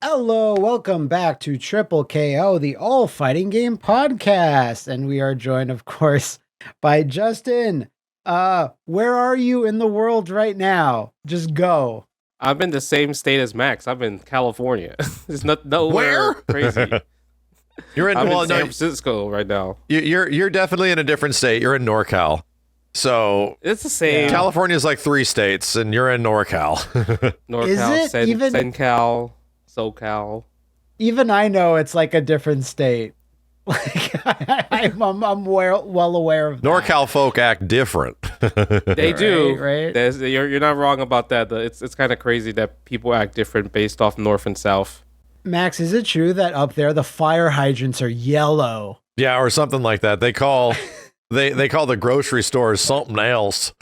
Hello, welcome back to Triple KO, the all fighting game podcast. And we are joined, of course, by Justin. Where are you in the world right now? Just go. I'm in the same state as Max. I'm in California. It's nowhere crazy. You're in I'm in San Francisco right now. You're definitely in a different state. You're in NorCal. So it's the same. California's like 3 states, and you're in NorCal. NorCal, SenCal, SoCal. Even I know it's like a different state. Like I'm well aware of that. NorCal folk act different. They do, right? You're not wrong about that. It's kind of crazy that people act different based off North and South. Max, is it true that up there the fire hydrants are yellow? Yeah, or something like that. They call they call the grocery stores something else.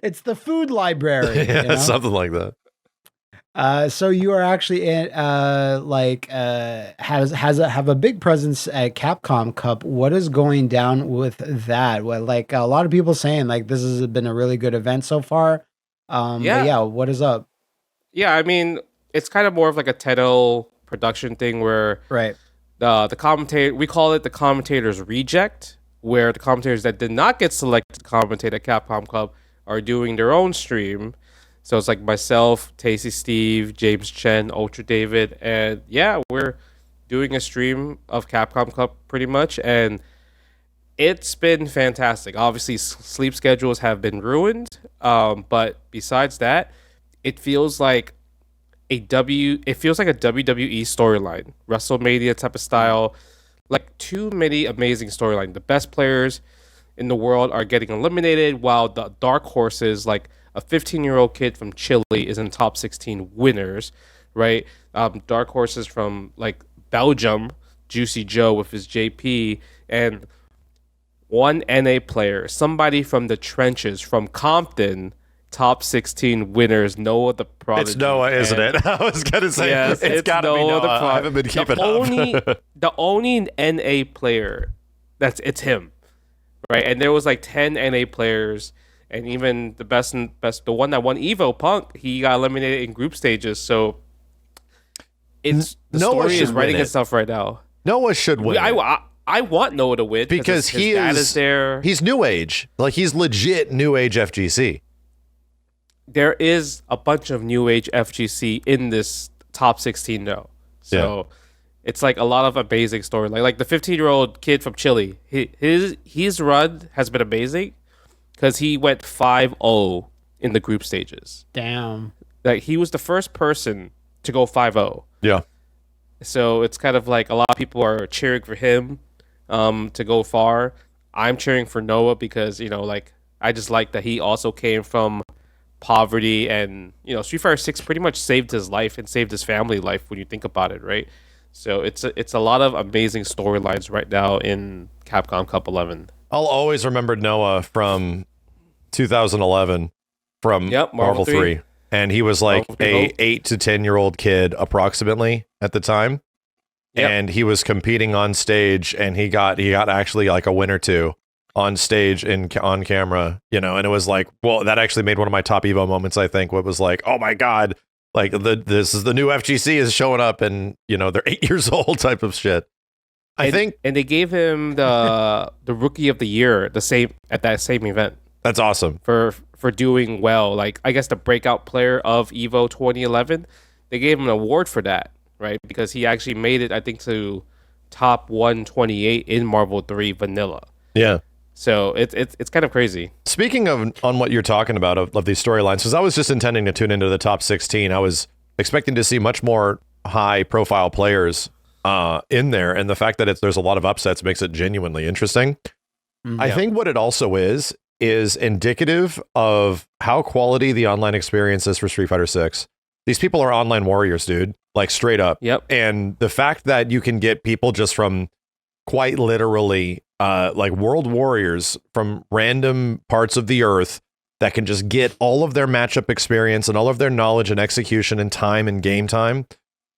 It's the food library. Yeah, you know? something like that. So you are actually in have a big presence at Capcom Cup. What is going down with that? Well, like a lot of people saying like this has been a really good event so far. What is up? Yeah, I mean it's kind of more of like a Tekken production thing where the commentator, we call it the commentator's reject, where the commentators that did not get selected to commentate at Capcom Cup are doing their own stream. So it's like myself, Tasty Steve, James Chen, Ultra David, and yeah, we're doing a stream of Capcom Cup pretty much, and it's been fantastic. Obviously, sleep schedules have been ruined, but besides that, it feels like a WWE storyline, WrestleMania type of style. Like too many amazing storylines. The best players in the world are getting eliminated, while the dark horses like a 15-year-old kid from Chile is in top 16 winners, right? Dark horses from like Belgium, Juicy Joe with his JP, and one NA player, somebody from the trenches from Compton, top 16 winners, Noah the Prodigy. It's Noah, isn't it? I was going to say, yes, it's got to be Noah. I haven't been keeping up. The only NA player, it's him, right? And there was like 10 NA players. And even the best, the one that won Evo, Punk, he got eliminated in group stages. So the story is writing itself right now. Noah should win. I want Noah to win because his dad is there. He's new age, like he's legit new age FGC. There is a bunch of new age FGC in this top 16 though. So it's like a lot of amazing story. Like the 15-year-old kid from Chile, his run has been amazing. Because he went 5-0 in the group stages. Damn. Like he was the first person to go 5-0. Yeah. So it's kind of like a lot of people are cheering for him to go far. I'm cheering for Noah because, like I just like that he also came from poverty, and Street Fighter 6 pretty much saved his life and saved his family life when you think about it, right? So it's a lot of amazing storylines right now in Capcom Cup 11. I'll always remember Noah from 2011 from Marvel 3. And he was like a 8 to 10-year-old kid approximately at the time. Yep. And he was competing on stage, and he got actually like a win or two on stage on camera, and it was like, well, that actually made one of my top Evo moments, I think. What was like, oh my God, like this is the new FGC is showing up, and they're 8 years old type of shit. I think, and they gave him the Rookie of the Year at that same event. That's awesome for doing well. Like I guess the breakout player of Evo 2011, they gave him an award for that, right? Because he actually made it, I think, to top 128 in Marvel 3 Vanilla. Yeah. So it's kind of crazy. Speaking of on what you're talking about of these storylines, because I was just intending to tune into the top 16. I was expecting to see much more high profile players in there, and the fact that there's a lot of upsets makes it genuinely interesting. I think what it also is indicative of how quality the online experience is for Street Fighter 6. These people are online warriors, dude, like straight up. Yep. And the fact that you can get people just from quite literally like world warriors from random parts of the earth that can just get all of their matchup experience and all of their knowledge and execution and time and game time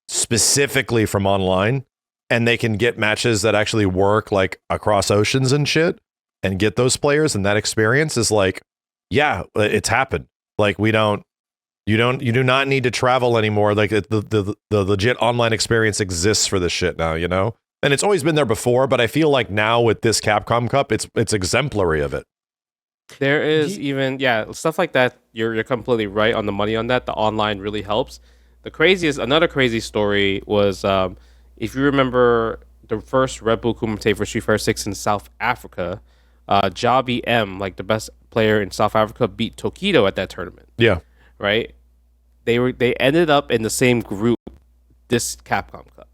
specifically from online, and they can get matches that actually work like across oceans and shit and get those players, and that experience is like, yeah, it's happened. Like we don't You do not need to travel anymore. Like the legit online experience exists for this shit now, you know? And it's always been there before, but I feel like now with this Capcom Cup, it's exemplary of it. There is even stuff like that. You're completely right on the money on that. The online really helps. Another crazy story was if you remember the first Red Bull Kumite for Street Fighter 6 in South Africa, Jabi M, like the best player in South Africa, beat Tokido at that tournament. Yeah. Right? They ended up in the same group this Capcom Cup.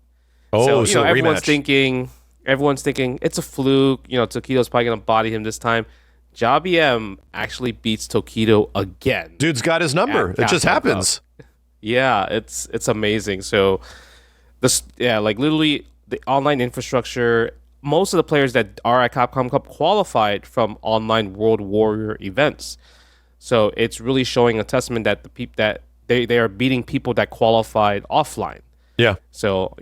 Oh, so everyone's rematch. thinking it's a fluke. Tokido's probably gonna body him this time. Jabi M actually beats Tokido again. Dude's got his number. It just happens. Cup. Yeah, it's amazing. So literally the online infrastructure. Most of the players that are at Capcom Cup qualified from online World Warrior events. So it's really showing a testament that that they are beating people that qualified offline. Yeah. So,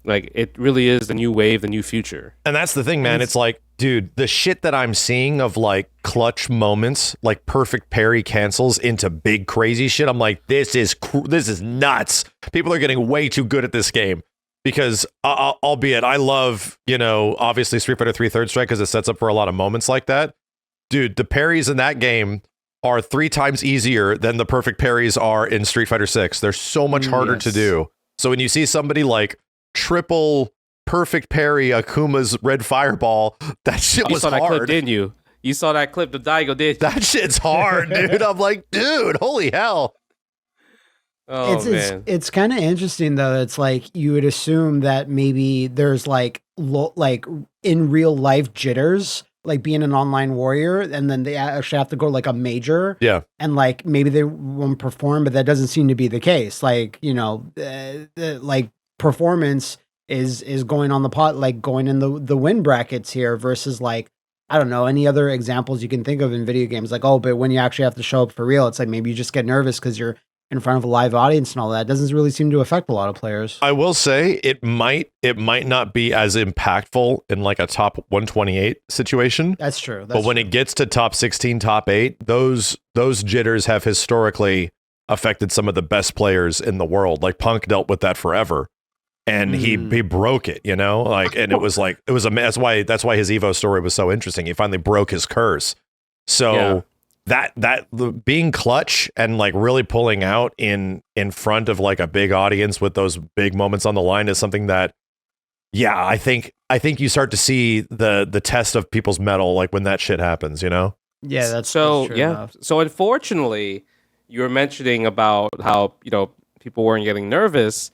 it really is the new wave, the new future. And that's the thing, man. It's like, dude, the shit that I'm seeing of like clutch moments, like perfect parry cancels into big crazy shit. I'm like, this is nuts. People are getting way too good at this game. Because, albeit, I love, obviously Street Fighter 3 Third Strike because it sets up for a lot of moments like that. Dude, the parries in that game are 3 times easier than the perfect parries are in Street Fighter 6. They're so much harder to do. So when you see somebody like triple perfect parry Akuma's red fireball, that shit was hard. You saw that clip, didn't you? You saw that clip, the Daigo did. That shit's hard, dude. I'm like, dude, holy hell. Oh, man. It's kind of interesting though. It's like you would assume that maybe there's like in real life jitters, like being an online warrior, and then they actually have to go like a major. Yeah. And like maybe they won't perform, but that doesn't seem to be the case. Like, like performance is going on the pot, like going in the win brackets here versus like, I don't know, any other examples you can think of in video games. Like, but when you actually have to show up for real, it's like maybe you just get nervous because you're in front of a live audience and all that. It doesn't really seem to affect a lot of players. I will say it might not be as impactful in like a top 128 situation. That's true. But when it gets to top 16, top 8, those jitters have historically affected some of the best players in the world. Like Punk dealt with that forever. And he broke it, and it was that's why his Evo story was so interesting. He finally broke his curse. So that being clutch and like really pulling out in front of like a big audience with those big moments on the line is something that, I think you start to see the test of people's mettle like when that shit happens, Yeah, that's so true enough. So unfortunately, you were mentioning about how people weren't getting nervous.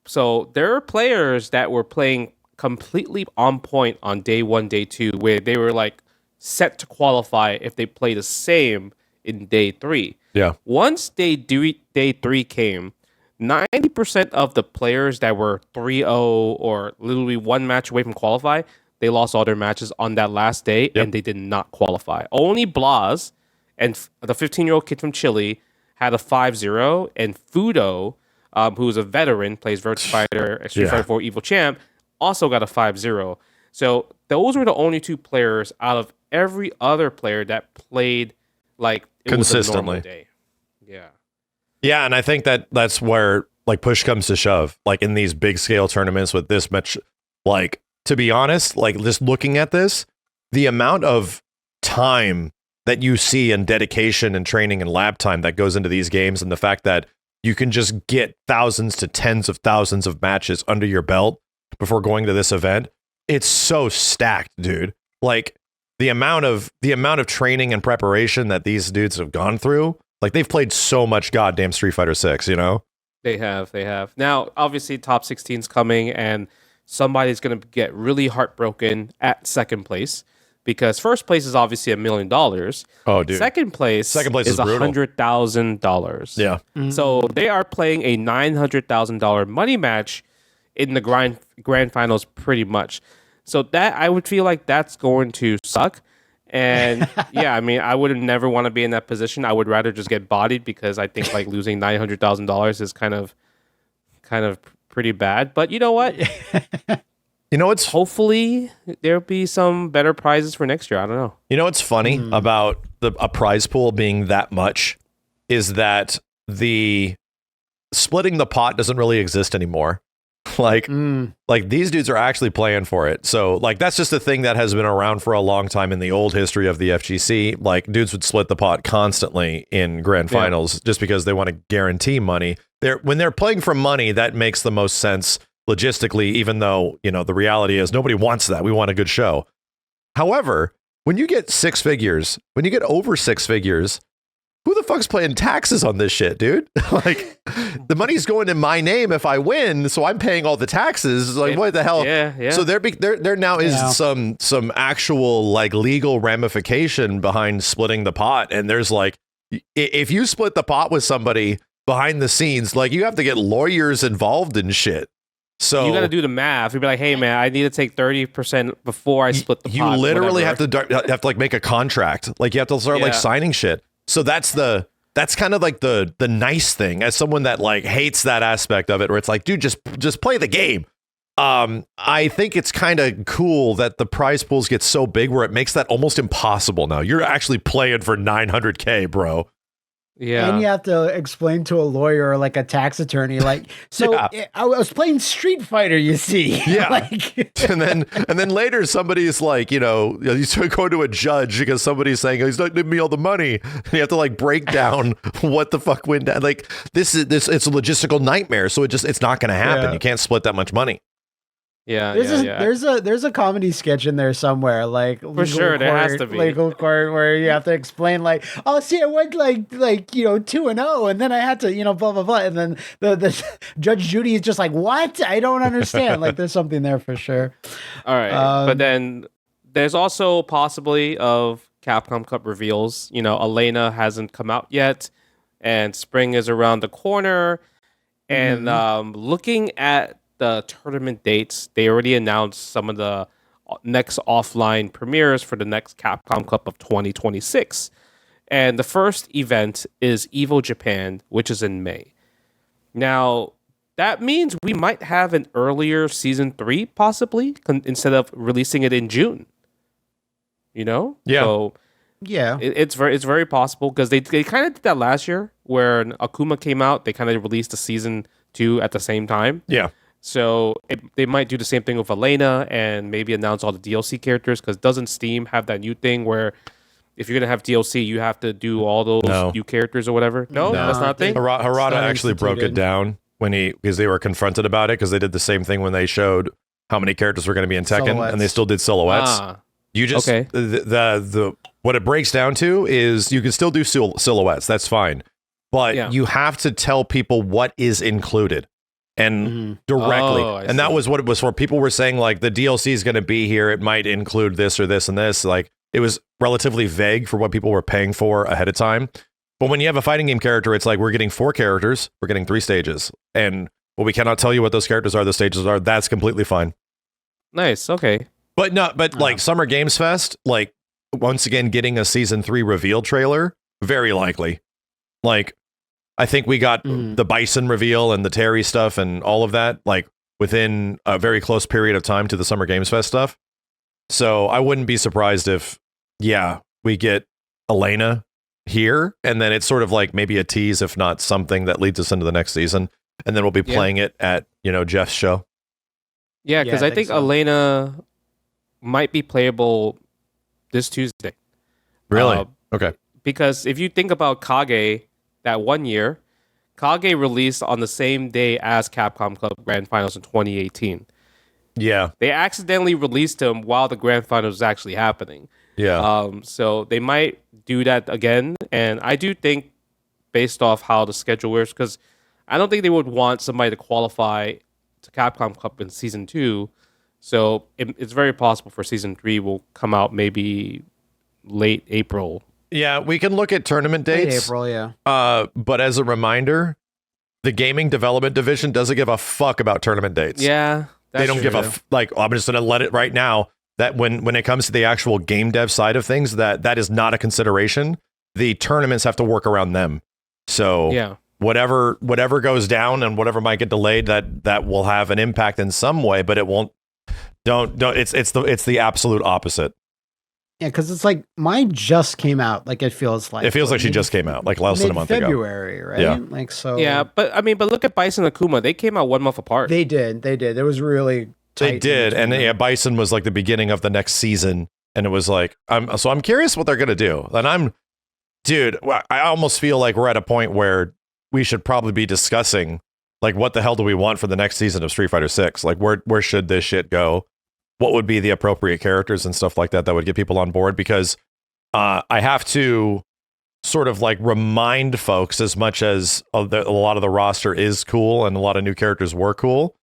So there are players that were playing completely on point on day 1, day 2, where they were like set to qualify if they play the same in day 3. Yeah. Once day 3 came, 90% of the players that were 3-0 or literally one match away from qualify, they lost all their matches on that last day and they did not qualify. Only Blas and the 15-year-old kid from Chile had a 5-0, and Fudo, who's a veteran, plays Virtua Fighter, Street Fighter 4 Evo Champ, also got a 5-0. So those were the only 2 players out of every other player that played like it consistently. Was a normal day. Yeah. Yeah, and I think that's where like push comes to shove. Like in these big scale tournaments with this much, like to be honest, like just looking at this, the amount of time that you see and dedication and training and lab time that goes into these games, and the fact that you can just get thousands to tens of thousands of matches under your belt before going to this event. It's so stacked, dude. Like the amount of training and preparation that these dudes have gone through. Like they've played so much goddamn Street Fighter 6, They have. Now, obviously top 16's coming and somebody's going to get really heartbroken at second place because first place is obviously $1 million. Oh, dude. Second place is $100,000. Yeah. Mm-hmm. So they are playing a $900,000 money match in the grand finals pretty much. So that I would feel like that's going to suck. And I mean, I would never want to be in that position. I would rather just get bodied because I think like losing $900,000 is kind of pretty bad. But you know what? It's hopefully there'll be some better prizes for next year. I don't know. What's funny about a prize pool being that much is that the splitting the pot doesn't really exist anymore. Like these dudes are actually playing for it. So like that's just a thing that has been around for a long time in the old history of the FGC. Like dudes would split the pot constantly in grand finals just because they want to guarantee money. When they're playing for money, that makes the most sense logistically, even though, you know, the reality is nobody wants that. We want a good show. However, when you get six figures, when you get over six figures, who the fuck's paying taxes on this shit, dude? Like, the money's going in my name if I win, so I'm paying all the taxes. Like, what the hell? Yeah. So there now is some actual like legal ramification behind splitting the pot, and there's like, if you split the pot with somebody behind the scenes, like you have to get lawyers involved in shit. So you got to do the math. You'd be like, hey man, I need to take 30% before I split the pot. You literally have to like make a contract. Like you have to start like signing shit. So that's kind of like the nice thing as someone that like hates that aspect of it, where it's like, dude, just play the game. I think it's kind of cool that the prize pools get so big where it makes that almost impossible now. You're actually playing for 900K, bro. Yeah. And you have to explain to a lawyer or like a tax attorney, like, so I was playing Street Fighter, you see. Yeah. Like, and then later somebody's like, you start going to a judge because somebody's saying, oh, he's not giving me all the money. And you have to like break down what the fuck went down. Like it's a logistical nightmare. So it's not going to happen. You can't split that much money. Yeah, there's a comedy sketch in there somewhere, like for sure there has to be legal court where you have to explain like, oh, see, I went like 2-0, and then I had to blah blah blah, and then the Judge Judy is just like, what? I don't understand. Like there's something there for sure. All right, but then there's also possibly of Capcom Cup reveals. Elena hasn't come out yet, and spring is around the corner, and looking at the tournament dates, they already announced some of the next offline premieres for the next Capcom Cup of 2026. And the first event is Evo Japan, which is in May. Now, that means we might have an earlier Season 3, possibly, instead of releasing it in June. Yeah. So, yeah. It's very possible, because they kind of did that last year, where Akuma came out, they kind of released the Season 2 at the same time. Yeah. So they might do the same thing with Elena and maybe announce all the DLC characters, because doesn't Steam have that new thing where if you're going to have DLC, you have to do all those new characters or whatever? No, that's not a thing? Harada actually broke it down because they were confronted about it, because they did the same thing when they showed how many characters were going to be in Tekken, silhouettes. And they still did silhouettes. You just, the what it breaks down to is you can still do silhouettes. That's fine. But you have to tell people what is included. And directly. And that was what it was for. People were saying like the DLC is going to be here. It might include this or this and this. Like it was relatively vague for what people were paying for ahead of time. But when you have a fighting game character, it's like we're getting 4 characters. We're getting 3 stages. And we cannot tell you what those characters are, the stages are. That's completely fine. Nice. Okay. But like Summer Games Fest, like once again, getting a Season 3 reveal trailer, very likely. Like, I think we got the Bison reveal and the Terry stuff and all of that, like within a very close period of time to the Summer Games Fest stuff. So I wouldn't be surprised if, we get Elena here, and then it's sort of like maybe a tease, if not something that leads us into the next season. And then we'll be playing it at, Jeff's show. Yeah, because I think so. Elena might be playable this Tuesday. Really? Okay. Because if you think about Kage, that one year, Kage released on the same day as Capcom Cup Grand Finals in 2018. Yeah. They accidentally released him while the Grand Finals was actually happening. Yeah. So they might do that again. And I do think, based off how the schedule works, because I don't think they would want somebody to qualify to Capcom Cup in Season 2. So it's very possible for Season 3 will come out maybe late April. Yeah, we can look at tournament dates. April, yeah. But as a reminder, the gaming development division doesn't give a fuck about tournament dates. Yeah, they don't give I'm just going to let it right now that when it comes to the actual game dev side of things, that is not a consideration. The tournaments have to work around them. So whatever goes down and whatever might get delayed, that will have an impact in some way, but it won't. Don't. It's the absolute opposite. Yeah, because it's like mine just came out. Like it feels like she just came out like less than a month ago. February, right? Yeah. Like so. Yeah, but look at Bison and Akuma. They came out 1 month apart. They did. It was really tight. They did, and Bison was like the beginning of the next season, and it was like I'm curious what they're gonna do. And I almost feel like we're at a point where we should probably be discussing like what the hell do we want for the next season of Street Fighter 6? Like where should this shit go? What would be the appropriate characters and stuff like that would get people on board? Because I have to sort of like remind folks, as much as a lot of the roster is cool and a lot of new characters were cool.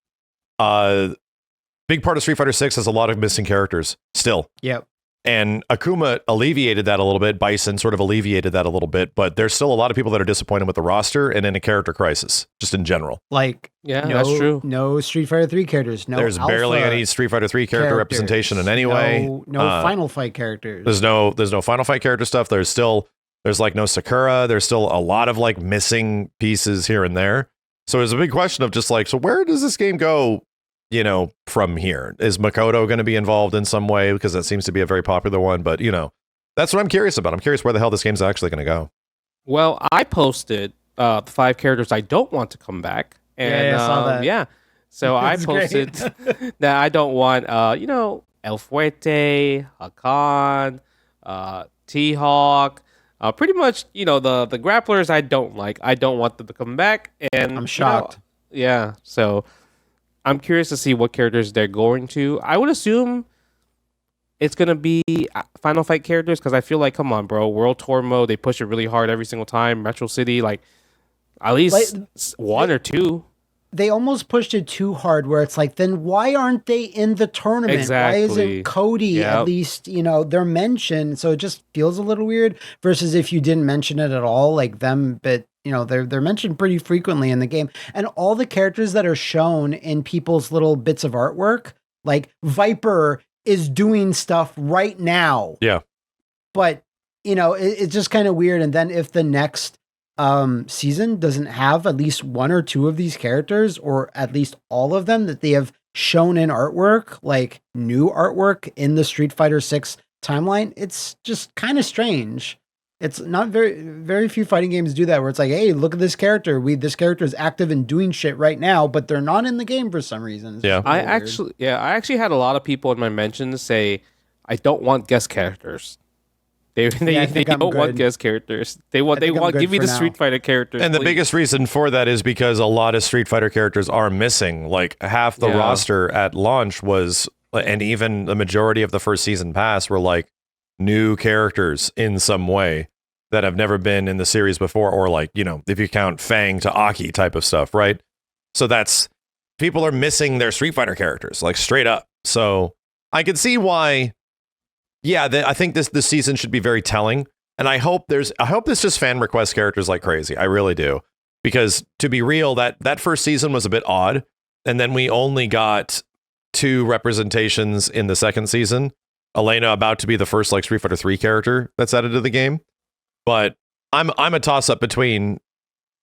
Big part of Street Fighter 6 has a lot of missing characters still. Yep. And Akuma alleviated that a little bit. Bison sort of alleviated that a little bit, but there's still a lot of people that are disappointed with the roster and in a character crisis, just in general. Like, that's true. No Street Fighter 3 characters. No, there's barely any Street Fighter 3 character representation in any way. No Final Fight characters. There's no Final Fight character stuff. There's like no Sakura. There's still a lot of like missing pieces here and there. So there's a big question of just like, so where does this game go? From here, is Makoto going to be involved in some way? Because that seems to be a very popular one. But that's what I'm curious about. I'm curious where the hell this game's actually going to go. Well, I posted the 5 characters I don't want to come back, and I saw that. Yeah, so I posted that I don't want El Fuerte, Hakan, T-Hawk. Pretty much, the grapplers I don't like. I don't want them to come back, and I'm shocked. Yeah, so I'm curious to see what characters they're going to. I would assume it's going to be Final Fight characters, because I feel like, come on, bro, World Tour mode, they push it really hard every single time. Metro City, like, at least one or two. They almost pushed it too hard, where it's like, then why aren't they in the tournament? Exactly. Why isn't Cody at least, they're mentioned? So it just feels a little weird, versus if you didn't mention it at all, like them, but they're mentioned pretty frequently in the game. And all the characters that are shown in people's little bits of artwork, like Viper is doing stuff right now. Yeah. But, it's just kind of weird. And then if the next season doesn't have at least one or two of these characters, or at least all of them that they have shown in artwork, like new artwork in the Street Fighter 6 timeline, it's just kind of strange. It's not very few fighting games do that, where it's like, hey, look at this character. This character is active and doing shit right now, but they're not in the game for some reason. Yeah. I actually had a lot of people in my mentions say, I don't want guest characters. They don't want guest characters. They want give me the Street Fighter characters. And the biggest reason for that is because a lot of Street Fighter characters are missing. Like half the roster at launch was, and even the majority of the first season pass were like new characters in some way that have never been in the series before, or like, if you count Fang to Aki type of stuff, right? So people are missing their Street Fighter characters, like straight up. So I can see why. Yeah, I think this season should be very telling, and I hope this just fan request characters like crazy. I really do, because to be real, that first season was a bit odd, and then we only got 2 representations in the second season. Elena about to be the first like Street Fighter 3 character that's added to the game, but I'm a toss up between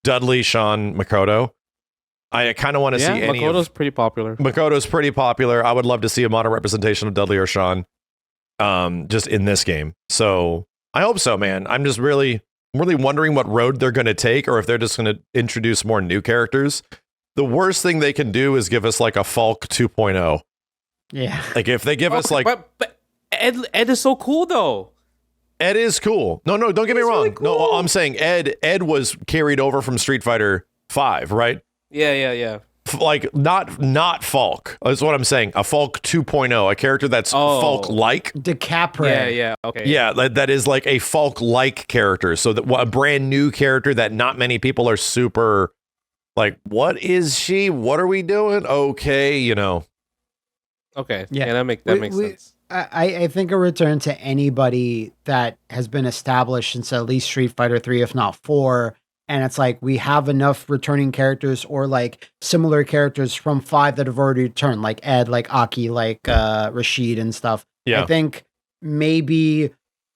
Dudley, Sean, Makoto. I kind of want to see any. Makoto's pretty popular. Makoto's pretty popular. I would love to see a modern representation of Dudley or Sean. Just in this game. So I hope so, man. I'm just really wondering what road they're going to take, or if they're just going to introduce more new characters. The worst thing they can do is give us like a Falk 2.0. Yeah. Like if they give us like, but Ed is so cool though. Ed is cool. No, don't get me wrong. Really cool. No, I'm saying Ed was carried over from Street Fighter 5, right? Yeah. Like not Falk. That's what I'm saying. A Falk 2.0, a character that's Falk-like. DeCapra. Yeah. Okay. Yeah, that is like a Falk-like character. So that a brand new character that not many people are super like, what is she? What are we doing? Okay, Okay. Yeah, that makes sense. I think a return to anybody that has been established since at least Street Fighter 3, if not 4. And it's like, we have enough returning characters, or like similar characters from 5 that have already returned, like Ed, like Aki, like Rashid and stuff. Yeah. I think maybe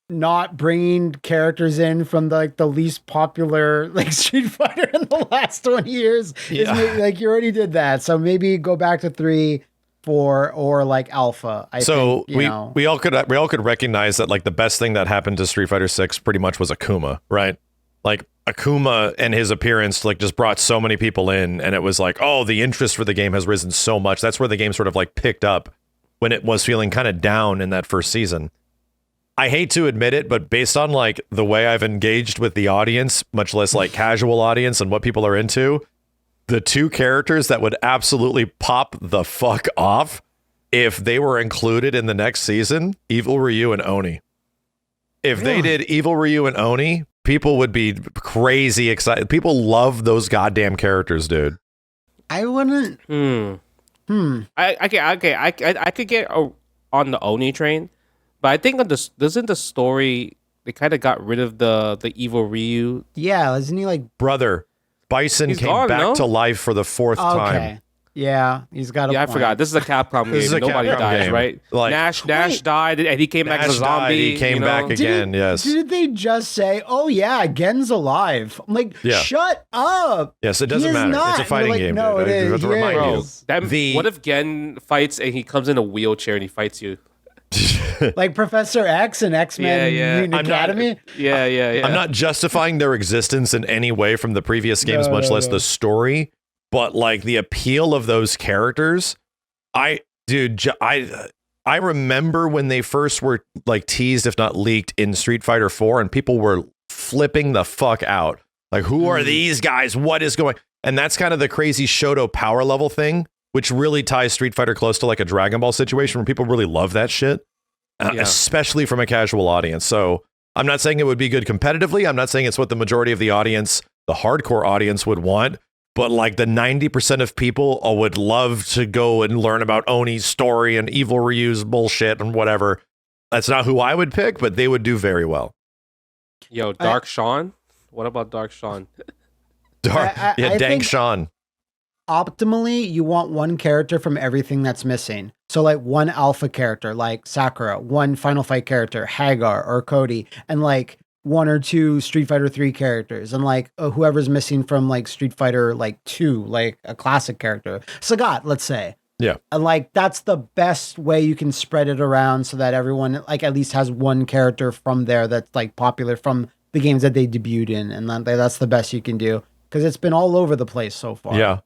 not bringing characters in from the least popular like Street Fighter in the last 20 years. Is maybe, like, you already did that. So maybe go back to 3, 4 or like Alpha. I think, we all could recognize that like the best thing that happened to Street Fighter 6 pretty much was Akuma, right? Like Akuma and his appearance like just brought so many people in, and it was like, oh, the interest for the game has risen so much. That's where the game sort of like picked up when it was feeling kind of down in that first season. I hate to admit it, but based on like the way I've engaged with the audience, much less like casual audience and what people are into, the two characters that would absolutely pop the fuck off if they were included in the next season, Evil Ryu and Oni. If they did Evil Ryu and Oni, people would be crazy excited. People love those goddamn characters, dude. I wouldn't. I could get on the Oni train, but I think doesn't the story they kind of got rid of the Evil Ryu? Yeah, isn't he like brother? Bison came back to life for the 4th time. Yeah, he's got a point. I forgot. This is a Capcom game. Nobody dies, right? Like, Nash died, and he came back as a zombie. He came back again, yes. Did they just say, oh yeah, Gen's alive? I'm like, shut up. Yes, it doesn't matter. It's a fighting game. No, dude. it is. I have to remind you. What if Gen fights and he comes in a wheelchair and he fights you? Like Professor X and X-Men Mutant Academy? I'm not justifying their existence in any way from the previous games, much less the story. But like the appeal of those characters, I remember when they first were like teased, if not leaked, in Street Fighter 4, and people were flipping the fuck out. Like, who are these guys? What is going? And that's kind of the crazy Shoto power level thing, which really ties Street Fighter close to like a Dragon Ball situation where people really love that shit, especially from a casual audience. So I'm not saying it would be good competitively. I'm not saying it's what the majority of the audience, the hardcore audience, would want. But like the 90% of people would love to go and learn about Oni's story and Evil Ryu's bullshit and whatever. That's not who I would pick, but they would do very well. Yo, Dark Sean? What about Dark Sean? Dank Sean. Optimally, you want one character from everything that's missing. So like one alpha character like Sakura, one Final Fight character, Hagar or Cody, and like 1 or 2 Street Fighter 3 characters, and like whoever's missing from like Street Fighter like 2, like a classic character, Sagat, let's say. Yeah. And like that's the best way you can spread it around so that everyone like at least has one character from there that's like popular from the games that they debuted in, and that's the best you can do because it's been all over the place so far. Yeah.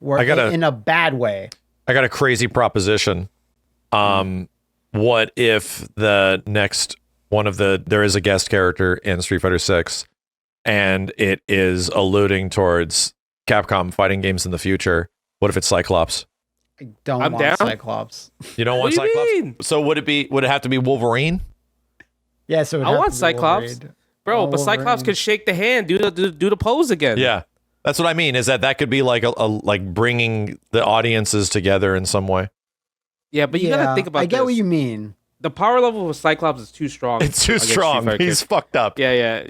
In a bad way. I got a crazy proposition. What if the next there is a guest character in Street Fighter 6 and it is alluding towards Capcom fighting games in the future? What if it's Cyclops? I don't want Cyclops. You don't want Cyclops? Mean? So would it have to be Wolverine? Yeah, so I want Cyclops. Bro, but Cyclops could shake the hand, do the pose again. Yeah. That's what I mean, is that could be like like bringing the audiences together in some way. Yeah, but you gotta think about this. I get what you mean. The power level of Cyclops is too strong. It's too strong. He's fucked up. Yeah.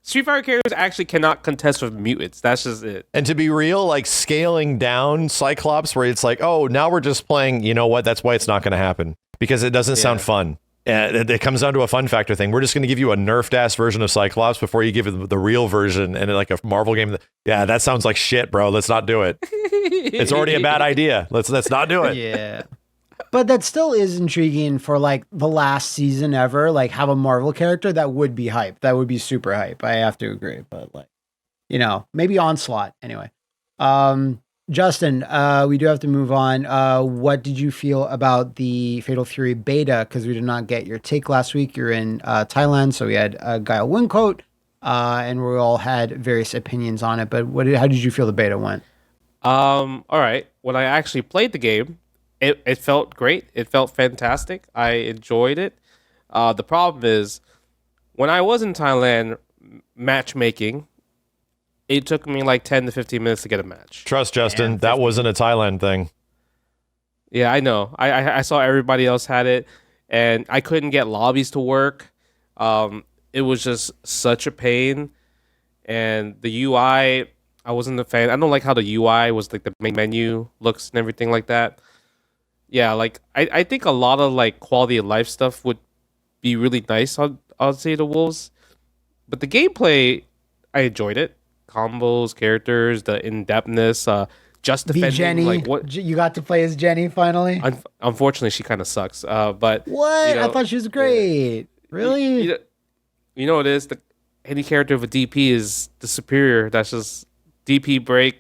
Street Fighter characters actually cannot contest with mutants. That's just it. And to be real, like scaling down Cyclops, where it's like, oh, now we're just playing. You know what? That's why it's not going to happen because it doesn't sound fun. It comes down to a fun factor thing. We're just going to give you a nerfed ass version of Cyclops before you give it the real version and like a Marvel game. That sounds like shit, bro. Let's not do it. It's already a bad idea. Let's not do it. Yeah. But that still is intriguing for like the last season ever, like have a Marvel character that would be hype. That would be super hype. I have to agree. But like, maybe Onslaught anyway. Justin, we do have to move on. What did you feel about the Fatal Fury beta? Because we did not get your take last week. You're in Thailand, so we had Guile Wincoat, and we all had various opinions on it. But how did you feel the beta went? All right. When I actually played the game, it felt great. It felt fantastic. I enjoyed it. The problem is, when I was in Thailand matchmaking, it took me like 10 to 15 minutes to get a match. Trust, Justin, that wasn't a Thailand thing. Yeah, I know. I saw everybody else had it, and I couldn't get lobbies to work. It was just such a pain. And the UI, I wasn't a fan. I don't like how the UI was like the main menu looks and everything like that. Yeah, like I think a lot of like quality of life stuff would be really nice on Say the Wolves. But the gameplay, I enjoyed it. Combos, characters, the in-depthness, just defending. Jenny. Like what you got to play as Jenny finally. Unfortunately, she kind of sucks. But what? You know, I thought she was great. Really? You know what it is? Any character with a DP is the superior. That's just DP break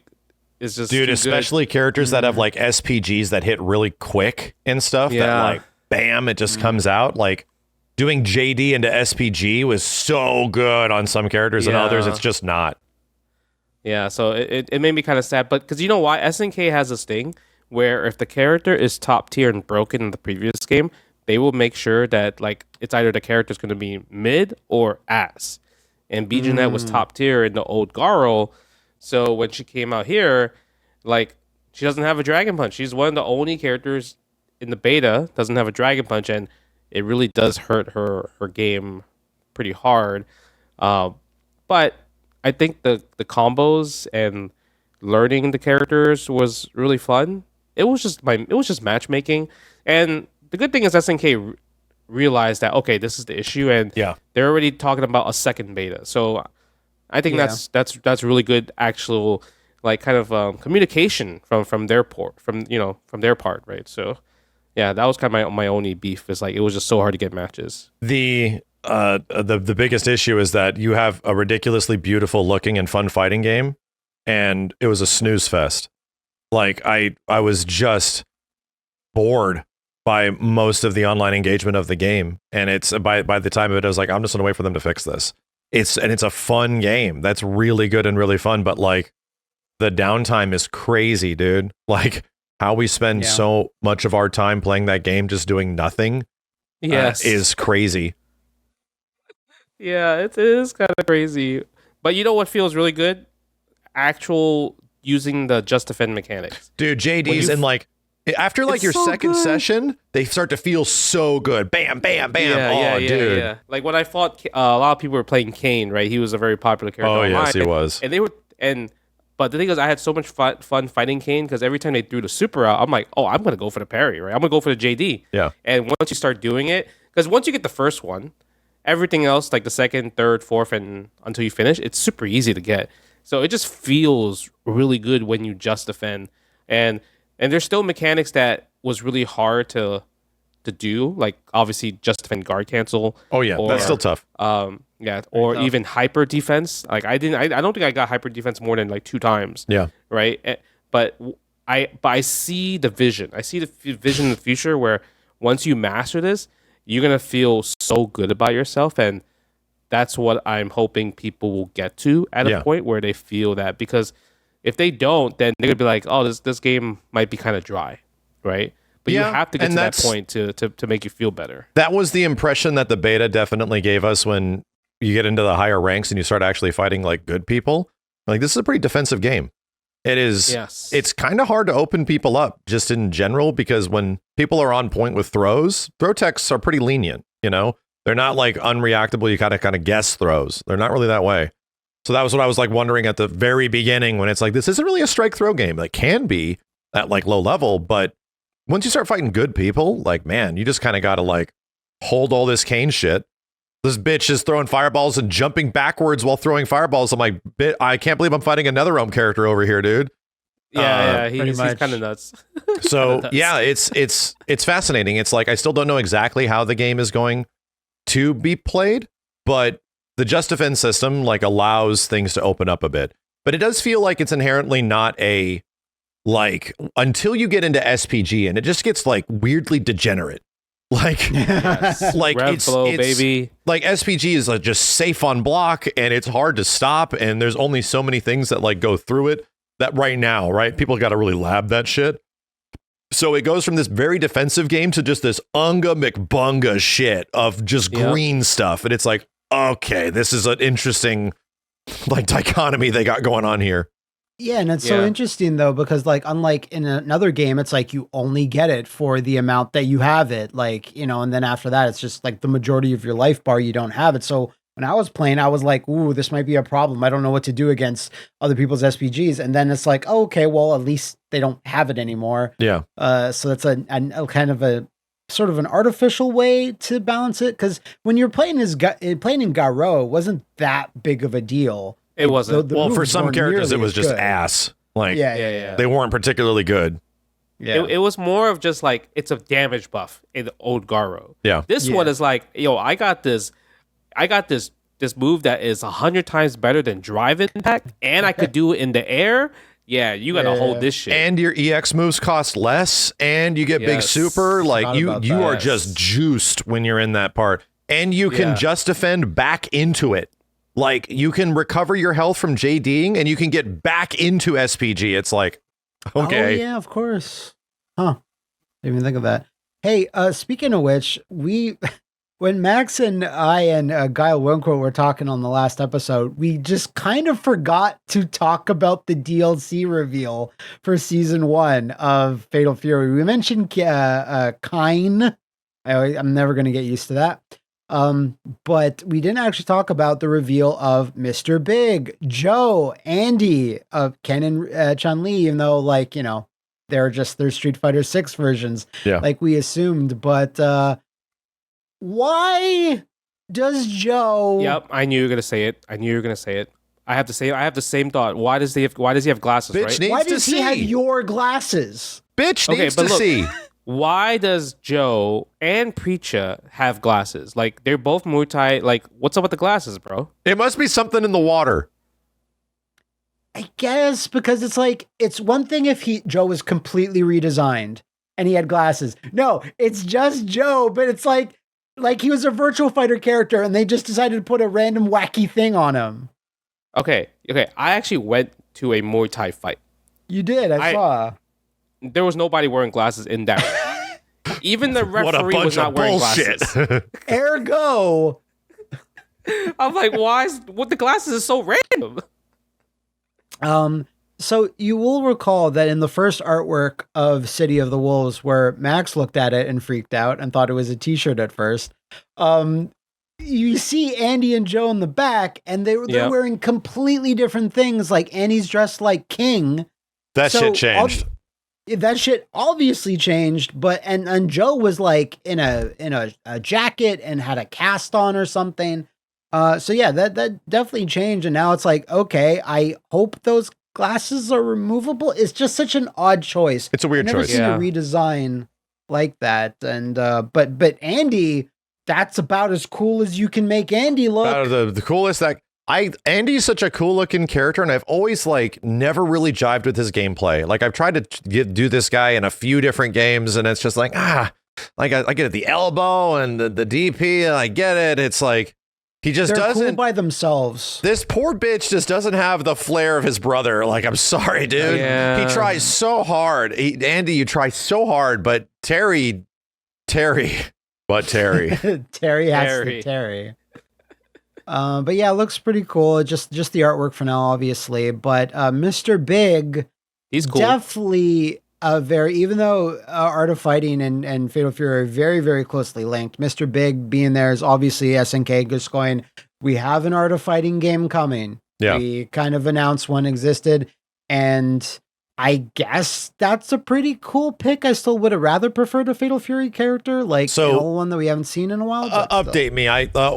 is just dude. Especially characters that have like SPGs that hit really quick and stuff. Yeah. That like bam, it just comes out. Like doing JD into SPG was so good on some characters and others it's just not. Yeah, so it made me kind of sad, but because you know why? SNK has this thing where if the character is top tier and broken in the previous game, they will make sure that like it's either the character's going to be mid or ass. And Bijanet was top tier in the old Garo, so when she came out here, like she doesn't have a Dragon Punch. She's one of the only characters in the beta doesn't have a Dragon Punch, and it really does hurt her game pretty hard. But I think the combos and learning the characters was really fun. It was just matchmaking, and the good thing is SNK realized that okay, this is the issue, and they're already talking about a second beta. So I think that's really good actual like kind of communication from their part, right? So yeah, that was kind of my only beef is like it was just so hard to get matches. The biggest issue is that you have a ridiculously beautiful looking and fun fighting game, and it was a snooze fest. Like I was just bored by most of the online engagement of the game, and it's by the time of it, I was like, I'm just gonna wait for them to fix this. It's a fun game that's really good and really fun, but like the downtime is crazy, dude. Like how we spend so much of our time playing that game just doing nothing, is crazy. Yeah, it is kind of crazy. But you know what feels really good? Actual using the just defend mechanics. Dude, JD's and like after like your second session, they start to feel so good. Bam, bam, bam. Dude. Yeah. Like when I fought, a lot of people were playing Kane, right? He was a very popular character. Oh, yes, he was. But the thing is, I had so much fun fighting Kane because every time they threw the super out, I'm like, oh, I'm going to go for the parry, right? I'm going to go for the JD. Yeah. And once you start doing it, because once you get the first one, everything else, like the second, third, fourth, and until you finish, it's super easy to get. So it just feels really good when you just defend. And there's still mechanics that was really hard to do, like obviously just defend guard cancel. Oh yeah, that's still tough. Or even hyper defense. Like I don't think I got hyper defense more than like 2 times. Yeah. Right. But I see the vision. I see the vision in the future where once you master this, you're gonna feel so good about yourself, and that's what I'm hoping people will get to at a point where they feel that. Because if they don't, then they're gonna be like, oh, this game might be kind of dry, right? But you have to get to that point to make you feel better. That was the impression that the beta definitely gave us when you get into the higher ranks and you start actually fighting like good people. Like this is a pretty defensive game. It is. Yes. It's kind of hard to open people up just in general because when people are on point with throw techs are pretty lenient. You know, they're not like unreactable. You kind of guess throws. They're not really that way. So that was what I was like wondering at the very beginning when it's like, this isn't really a strike throw game. It can be at like low level, but once you start fighting good people, like, man, you just kind of got to like hold all this Kane shit. This bitch is throwing fireballs and jumping backwards while throwing fireballs. I'm like, I can't believe I'm fighting another Rome character over here, dude. He's kind of nuts. So yeah, it's fascinating. It's like I still don't know exactly how the game is going to be played, but the just defend system like allows things to open up a bit. But it does feel like it's inherently not a like until you get into SPG and it just gets like weirdly degenerate. Like, like it's baby. Like SPG is like just safe on block and it's hard to stop. And there's only so many things that like go through it that right now, right? People got to really lab that shit. So it goes from this very defensive game to just this unga McBunga shit of just green stuff. And it's like, okay, this is an interesting like dichotomy they got going on here. Yeah, and it's so interesting though, because like unlike in another game, it's like you only get it for the amount that you have it, like, you know, and then after that, it's just like the majority of your life bar, you don't have it. So when I was playing, I was like, ooh, this might be a problem. I don't know what to do against other people's SPGs. And then it's like, oh, okay, well, at least they don't have it anymore. Yeah. So that's a kind of a sort of an artificial way to balance it. Because when you're playing in Garo, it wasn't that big of a deal. It wasn't. Well, for some characters, it was just ass. Like, they weren't particularly good. Yeah. It was more of just like, it's a damage buff in the old Garo. Yeah. This one is like, yo, I got this move that is 100 times better than drive impact, and I could do it in the air. Yeah, you gotta hold this shit. And your EX moves cost less, and you get big super. Like, you are just juiced when you're in that part. And you can just defend back into it. Like, you can recover your health from JDing, and you can get back into SPG. It's like, okay. Oh, yeah, of course. Huh. Didn't even think of that. Hey, speaking of which, when Max and I and Guile Winquist were talking on the last episode, we just kind of forgot to talk about the DLC reveal for Season 1 of Fatal Fury. We mentioned Kine. I'm never going to get used to that. But we didn't actually talk about the reveal of Mr. Big, Joe, Andy, of Ken and Chun-Li, even though, like, you know, they're Street Fighter 6 versions, like we assumed. But why does Joe... Yep, I knew you were going to say it. I have the same thought. Why does he have glasses, Bitch right? needs Why to does he see. have your glasses? Bitch needs to see. Why does Joe and Preacher have glasses? Like, they're both Muay Thai. Like, what's up with the glasses, bro? It must be something in the water. I guess because it's like, it's one thing if Joe was completely redesigned and he had glasses. No, it's just Joe, but it's like he was a Virtual Fighter character and they just decided to put a random wacky thing on him. Okay. I actually went to a Muay Thai fight. You did, I saw. There was nobody wearing glasses in that. Even the referee was not wearing glasses. Ergo. I'm like, what the glasses is so random. So you will recall that in the first artwork of City of the Wolves, where Max looked at it and freaked out and thought it was a t-shirt at first, you see Andy and Joe in the back, and they're wearing completely different things. Like, Andy's dressed like King. That shit changed. That shit obviously changed, but and Joe was like in a jacket and had a cast on or something. So yeah, that definitely changed, and now it's like, okay, I hope those glasses are removable. It's just such an odd choice. It's a weird choice. I've never seen a redesign like that, and but Andy, that's about as cool as you can make Andy look. The coolest Andy's such a cool looking character, and I've always like never really jived with his gameplay. Like, I've tried to do this guy in a few different games, and it's just like, like I get it, the elbow and the DP, and I get it. It's like he just doesn't cool by themselves. This poor bitch just doesn't have the flair of his brother. Like, I'm sorry, dude. Yeah. He tries so hard. Andy, you try so hard, but Terry. Terry has to Terry. But yeah, it looks pretty cool. Just the artwork for now, obviously. But Mr. Big, he's cool. Definitely even though Art of Fighting and Fatal Fury are very, very closely linked, Mr. Big being there is obviously SNK just going, we have an Art of Fighting game coming. Yeah. We kind of announced one existed, and I guess that's a pretty cool pick. I still would have rather preferred a Fatal Fury character, like one that we haven't seen in a while. Update me.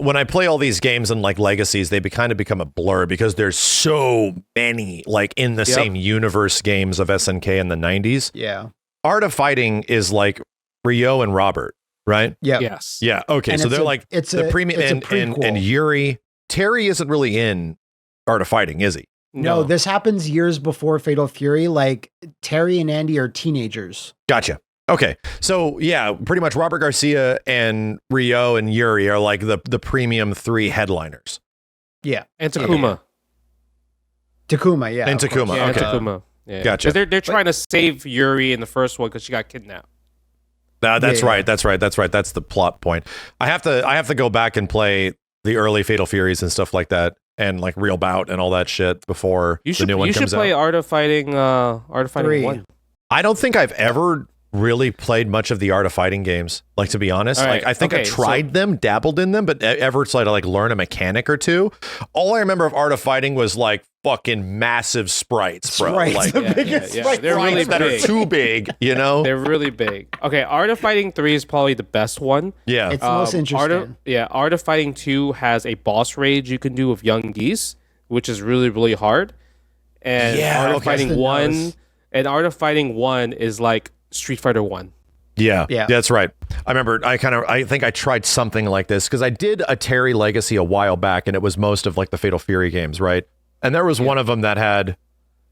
When I play all these games and like Legacies, they kind of become a blur because there's so many like in the same universe games of SNK in the 90s. Yeah. Art of Fighting is like Ryo and Robert, right? Yeah. Yes. Yeah. Okay. And so they're like the premium and Yuri. Terry isn't really in Art of Fighting, is he? No, this happens years before Fatal Fury. Like, Terry and Andy are teenagers. Gotcha. Okay. So yeah, pretty much Robert Garcia and Ryo and Yuri are like the premium 3 headliners. Yeah. And Takuma. Takuma, yeah. And Takuma. Yeah, okay. Takuma. Yeah. Gotcha. They're trying to save Yuri in the first one because she got kidnapped. That's right. That's the plot point. I have to go back and play the early Fatal Furies and stuff like that, and like Real Bout and all that shit before the new one comes out. You should play Art of Fighting 1. I don't think I've ever really played much of the Art of Fighting games, like, to be honest. Right. Like, I think I tried them, dabbled in them, but ever tried to like learn a mechanic or two. All I remember of Art of Fighting was like fucking massive sprites, bro. Like, the biggest sprites. They're really that big. Are too big, you know? They're really big. Okay, Art of Fighting 3 is probably the best one. Yeah. It's the most interesting. Art of Fighting 2 has a boss rage you can do with young geese, which is really, really hard. and Art of Fighting 1 and Art of Fighting 1 is like Street Fighter 1. Yeah, that's right. I remember I think I tried something like this because I did a Terry Legacy a while back, and it was most of like the Fatal Fury games, right? And there was one of them that had,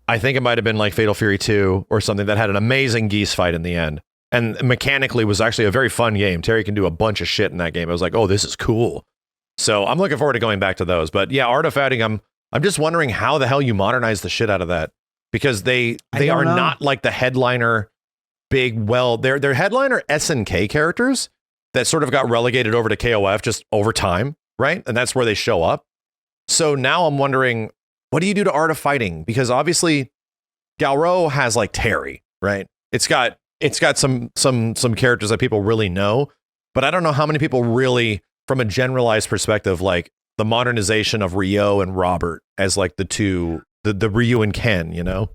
I think it might have been like Fatal Fury 2 or something, that had an amazing geese fight in the end. And mechanically was actually a very fun game. Terry can do a bunch of shit in that game. I was like, oh, this is cool. So I'm looking forward to going back to those. But yeah, Art of Fighting, I'm just wondering how the hell you modernize the shit out of that. Because they are not like the headliner they're headliner SNK characters that sort of got relegated over to KOF just over time, right? And that's where they show up. So now I'm wondering, what do you do to Art of Fighting? Because obviously Galro has like Terry, right? It's got some characters that people really know, but I don't know how many people really, from a generalized perspective, like the modernization of Ryo and Robert as like the Ryu and Ken, you know?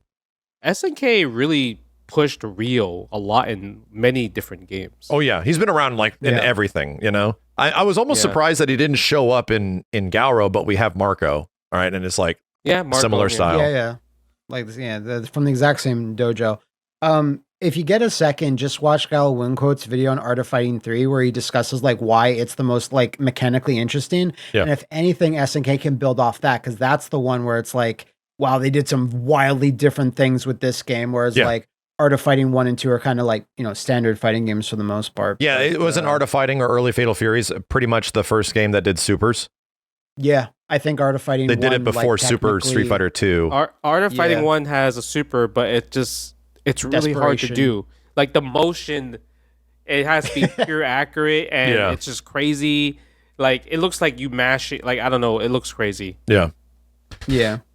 SNK really pushed Ryo a lot in many different games. Oh yeah, he's been around like in everything, you know? I was almost surprised that he didn't show up in Galro, but we have Marco, all right? And it's like Marco, similar style. Yeah. Like, from the exact same dojo. If you get a second, just watch Gal Wincoat's video on Art of Fighting 3, where he discusses like why it's the most like mechanically interesting. Yeah. And if anything, SNK can build off that, because that's the one where it's like, wow, they did some wildly different things with this game. Whereas like Art of Fighting 1 and 2 are kind of like, you know, standard fighting games for the most part. Yeah, but, it wasn't Art of Fighting or early Fatal Furies pretty much the first game that did supers. Yeah, I think Art of Fighting They did it before Super Street Fighter 2. Art of Fighting 1 has a super, but it's really hard to do. Like the motion, it has to be pure accurate, and it's just crazy. Like it looks like you mash it. Like I don't know, it looks crazy. Yeah.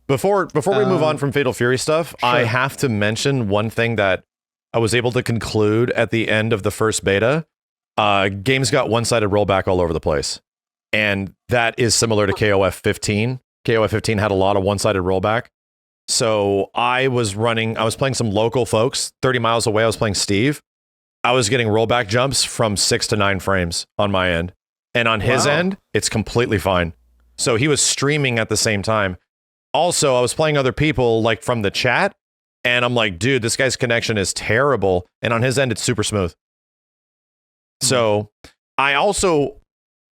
Before we move on from Fatal Fury stuff, sure. I have to mention one thing that I was able to conclude at the end of the first beta. Games got one-sided rollback all over the place. And that is similar to KOF 15. KOF 15 had a lot of one-sided rollback. So I was playing some local folks 30 miles away. I was playing Steve. I was getting rollback jumps from 6 to 9 frames on my end. And on his end, it's completely fine. So he was streaming at the same time. Also, I was playing other people like from the chat, and I'm like, dude, this guy's connection is terrible. And on his end, it's super smooth. So I also,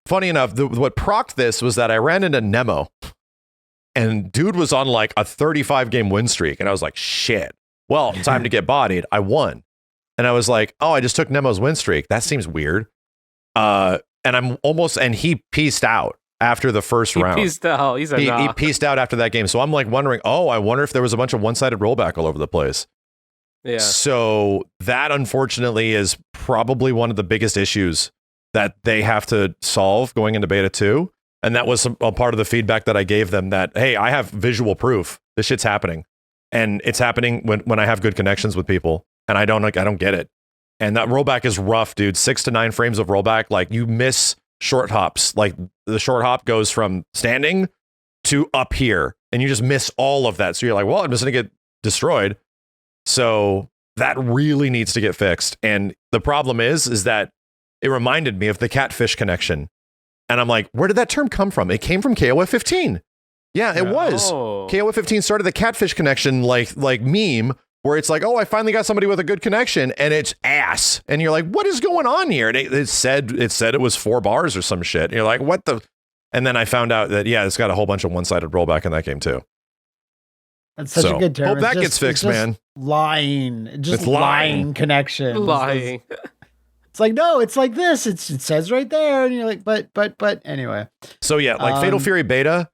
funny enough, what procced this was that I ran into Nemo, and dude was on like a 35 game win streak. And I was like, shit, well, time to get bodied. I won. And I was like, oh, I just took Nemo's win streak. That seems weird. And he pieced out after the first round. He pieced out. He pieced out after that game. So I'm like wondering, I wonder if there was a bunch of one-sided rollback all over the place. Yeah. So that unfortunately is probably one of the biggest issues that they have to solve going into beta 2. And that was a part of the feedback that I gave them that, hey, I have visual proof. This shit's happening. And it's happening when I have good connections with people. And I don't get it. And that rollback is rough, dude. 6 to 9 frames of rollback. Like you miss short hops. Like the short hop goes from standing to up here, and you just miss all of that. So you're like, well, I'm just going to get destroyed. So that really needs to get fixed. And the problem is that it reminded me of the catfish connection. And I'm like, where did that term come from? It came from KOF 15. Yeah, it was. KOF 15 started the catfish connection like meme, where it's like, oh, I finally got somebody with a good connection, and it's ass. And you're like, what is going on here? And it said it was 4 bars or some shit. And you're like, what the? And then I found out that, it's got a whole bunch of one-sided rollback in that game too. That's such a good term. Hope that gets fixed, man. Lying. It's lying connection. Lying. It's like, no, it's like this. It says right there. And you're like, but anyway. So yeah, like Fatal Fury Beta,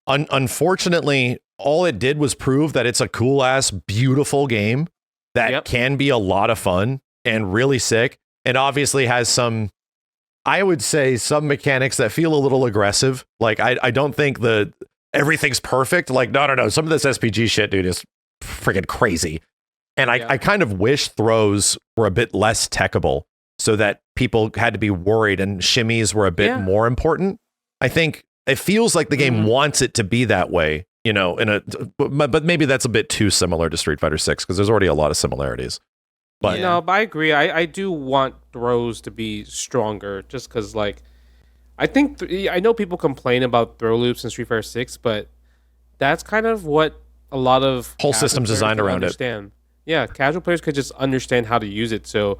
unfortunately, all it did was prove that it's a cool ass, beautiful game that can be a lot of fun and really sick. And obviously has some, I would say, some mechanics that feel a little aggressive. Like I don't think everything's perfect. Like, no. Some of this SPG shit, dude, is freaking crazy. And I kind of wish throws were a bit less techable so that people had to be worried and shimmies were a bit more important. I think it feels like the game wants it to be that way, you know, but maybe that's a bit too similar to Street Fighter 6 because there's already a lot of similarities. But no, but I agree. I do want throws to be stronger just because, like, I think I know people complain about throw loops in Street Fighter 6, but that's kind of what a lot of whole systems designed around it. Yeah, casual players could just understand how to use it. So,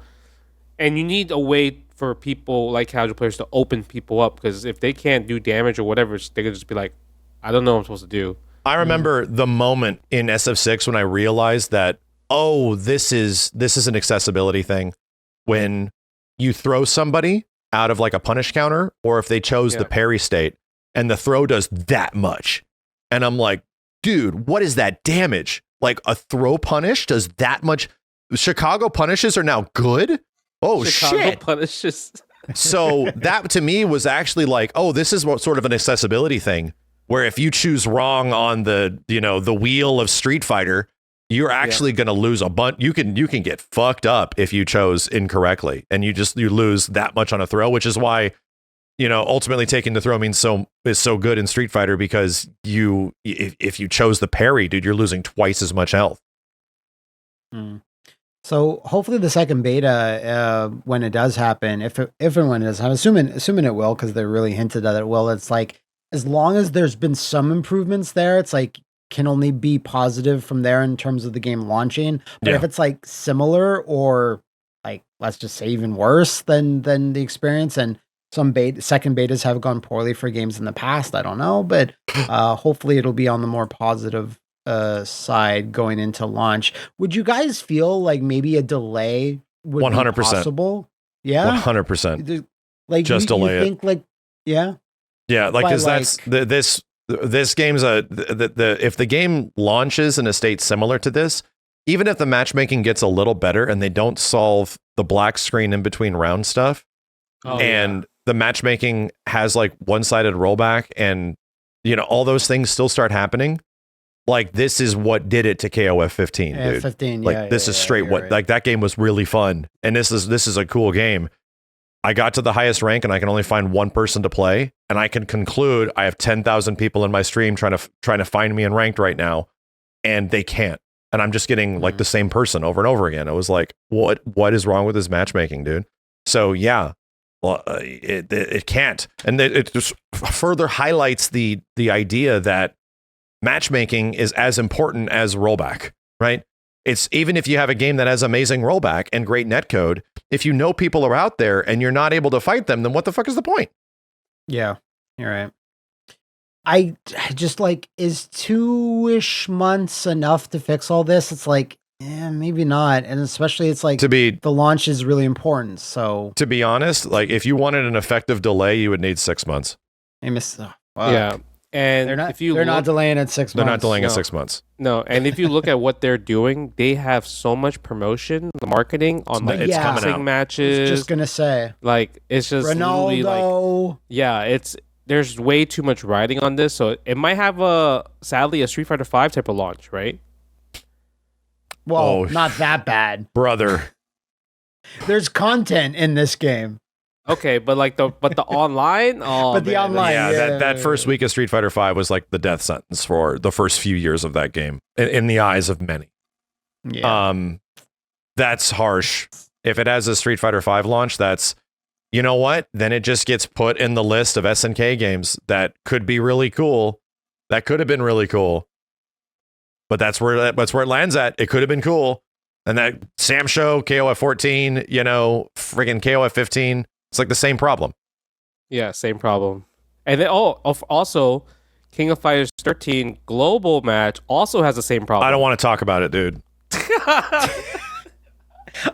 and you need a way for people like casual players to open people up, because if they can't do damage or whatever, they could just be like, I don't know what I'm supposed to do. I remember the moment in SF6 when I realized that, oh, this is an accessibility thing. When you throw somebody out of like a punish counter, or if they chose the parry state and the throw does that much. And I'm like, dude, what is that damage? Like a throw punish does that much. Chicago punishes are now good. Oh, Chicago shit. Punishes. So that to me was actually like, oh, this is what sort of an accessibility thing, where if you choose wrong on the, the wheel of Street Fighter, you're actually going to lose a bunch. You can get fucked up if you chose incorrectly, and you lose that much on a throw, which is why, ultimately taking the throw is so good in Street Fighter, because if you chose the parry, dude, you're losing twice as much health. So hopefully the second beta, when it does happen, if and when it is, I'm assuming it will, because they really hinted that it will. It's like, as long as there's been some improvements there, it's like can only be positive from there in terms of the game launching. But if it's like similar, or like, let's just say even worse than the experience, and some second betas have gone poorly for games in the past, I don't know, but hopefully it'll be on the more positive side going into launch. Would you guys feel like maybe a delay would 100% be possible? Yeah, 100%. Like, just delay you think, like, yeah, like, because that's this game's if the game launches in a state similar to this, even if the matchmaking gets a little better and they don't solve the black screen in between round stuff, the matchmaking has like one-sided rollback, and all those things still start happening. Like, this is what did it to KOF 15, dude. 15, like, this is straight what, right. Like, that game was really fun, and this is a cool game. I got to the highest rank, and I can only find one person to play, and I can conclude I have 10,000 people in my stream trying to find me in ranked right now, and they can't. And I'm just getting like the same person over and over again. It was like, what is wrong with this matchmaking, dude? So yeah, well, it can't, and it just further highlights the idea that matchmaking is as important as rollback, right? It's even if you have a game that has amazing rollback and great netcode, if you know people are out there and you're not able to fight them, then what the fuck is the point? Yeah, you're right. I just like, is 2-ish months enough to fix all this? It's like, maybe not. And especially it's like the launch is really important. So to be honest, like if you wanted an effective delay, you would need 6 months. Yeah. And they're not delaying it 6 months. They're not delaying it 6 months. No, and if you look at what they're doing, they have so much promotion, the marketing on like it's coming out. Matches. I was just gonna say, like, it's just Ronaldo. There's way too much riding on this, so it might have sadly a Street Fighter V type of launch, right? Well, not that bad, brother. There's content in this game. Okay, but the online, the online, that first week of Street Fighter V was like the death sentence for the first few years of that game in the eyes of many. Yeah. That's harsh. If it has a Street Fighter V launch, that's, you know what? Then it just gets put in the list of SNK games that could be really cool. That could have been really cool. But that's where it lands at. It could have been cool. And that Sam Show, KOF 14, friggin' KOF 15. It's like the same problem. Yeah, same problem. And then also King of Fighters 13 global match also has the same problem. I don't want to talk about it, dude.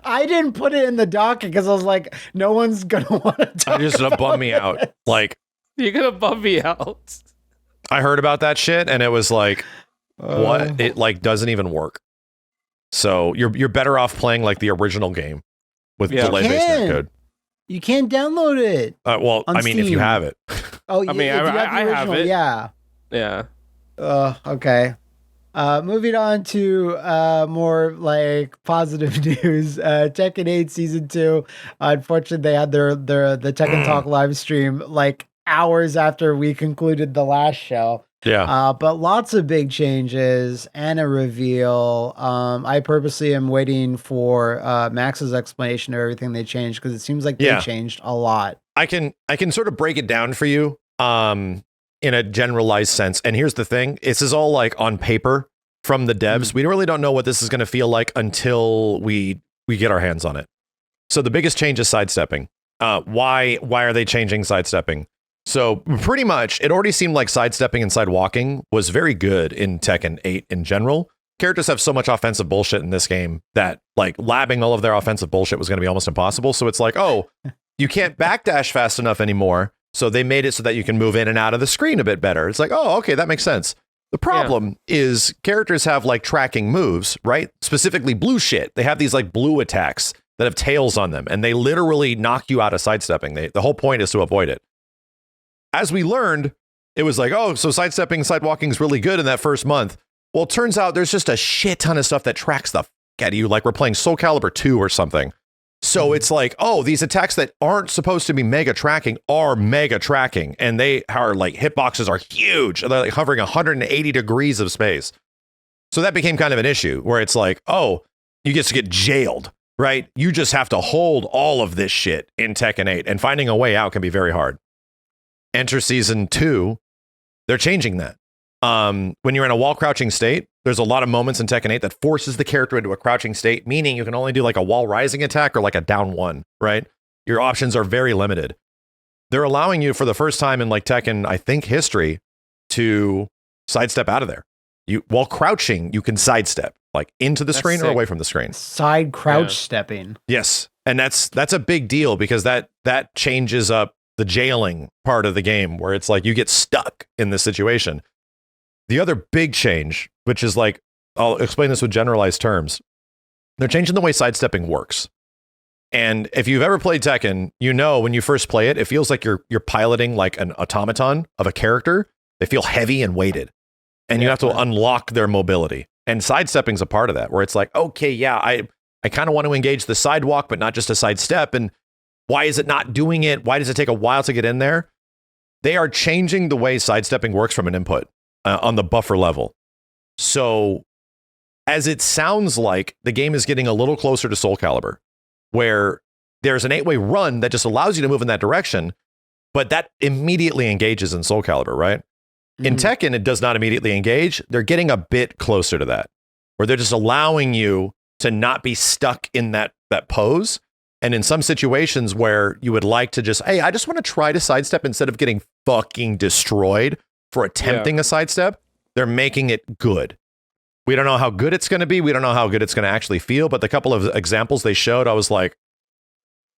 I didn't put it in the docket because I was like, no one's gonna want to talk. It's gonna bum me out. Like, you're gonna bum me out. I heard about that shit and it was like, what? It like doesn't even work. So you're better off playing like the original game with delay-based netcode. You can't download it. Well, I mean, Steam. If you have it. Oh, I mean, I have it. Yeah. Yeah. Okay. Moving on to more like positive news. Tekken 8 Season 2. Unfortunately, they had the Tekken Talk live stream like hours after we concluded the last show. Yeah. But lots of big changes and a reveal. I purposely am waiting for Max's explanation of everything they changed, because it seems like they changed a lot. I can sort of break it down for you in a generalized sense. And here's the thing. This is all like on paper. from the devs. We really don't know what this is going to feel like until we get our hands on it. So the biggest change is sidestepping. Why are they changing sidestepping? So pretty much, it already seemed like sidestepping and sidewalking was very good in Tekken 8 in general. Characters have so much offensive bullshit in this game that like labbing all of their offensive bullshit was going to be almost impossible. So it's like, oh, you can't backdash fast enough anymore. So they made it so that you can move in and out of the screen a bit better. It's like, oh, okay, that makes sense. The problem is characters have like tracking moves, right? Specifically blue shit. They have these like blue attacks that have tails on them, and they literally knock you out of sidestepping. The whole point is to avoid it. As we learned, it was like, oh, so sidestepping, sidewalking is really good in that first month. Well, it turns out there's just a shit ton of stuff that tracks the fuck out of you, like we're playing Soul Calibur 2 or something. So it's like, oh, these attacks that aren't supposed to be mega tracking are mega tracking, and they are like hitboxes are huge. They're like hovering 180 degrees of space. So that became kind of an issue where it's like, oh, you just get jailed, right? You just have to hold all of this shit in Tekken 8, and finding a way out can be very hard. Enter season 2, they're changing that. When you're in a wall crouching state, there's a lot of moments in Tekken 8 that forces the character into a crouching state, meaning you can only do like a wall rising attack or like a down one, right? Your options are very limited. They're allowing you for the first time in like Tekken, I think, history to sidestep out of there. While crouching, you can sidestep like into the screen or away from the screen. Side crouch stepping. Yes. And that's a big deal because that changes up the jailing part of the game where it's like you get stuck in this situation. The other big change, which is like, I'll explain this with generalized terms. They're changing the way sidestepping works. And if you've ever played Tekken, you know when you first play it, it feels like you're piloting like an automaton of a character. They feel heavy and weighted. And you have to unlock their mobility. And sidestepping's a part of that, where it's like, okay, yeah, I kind of want to engage the sidewalk, but not just a sidestep. And why is it not doing it? Why does it take a while to get in there? They are changing the way sidestepping works from an input on the buffer level. So as it sounds like the game is getting a little closer to Soul Calibur, where there's an 8-way run that just allows you to move in that direction, but that immediately engages in Soul Calibur, right? Mm-hmm. In Tekken, it does not immediately engage. They're getting a bit closer to that, where they're just allowing you to not be stuck in that pose. And in some situations where you would like to just, hey, I just want to try to sidestep instead of getting fucking destroyed for attempting a sidestep, they're making it good. We don't know how good it's going to be. We don't know how good it's going to actually feel. But the couple of examples they showed, I was like,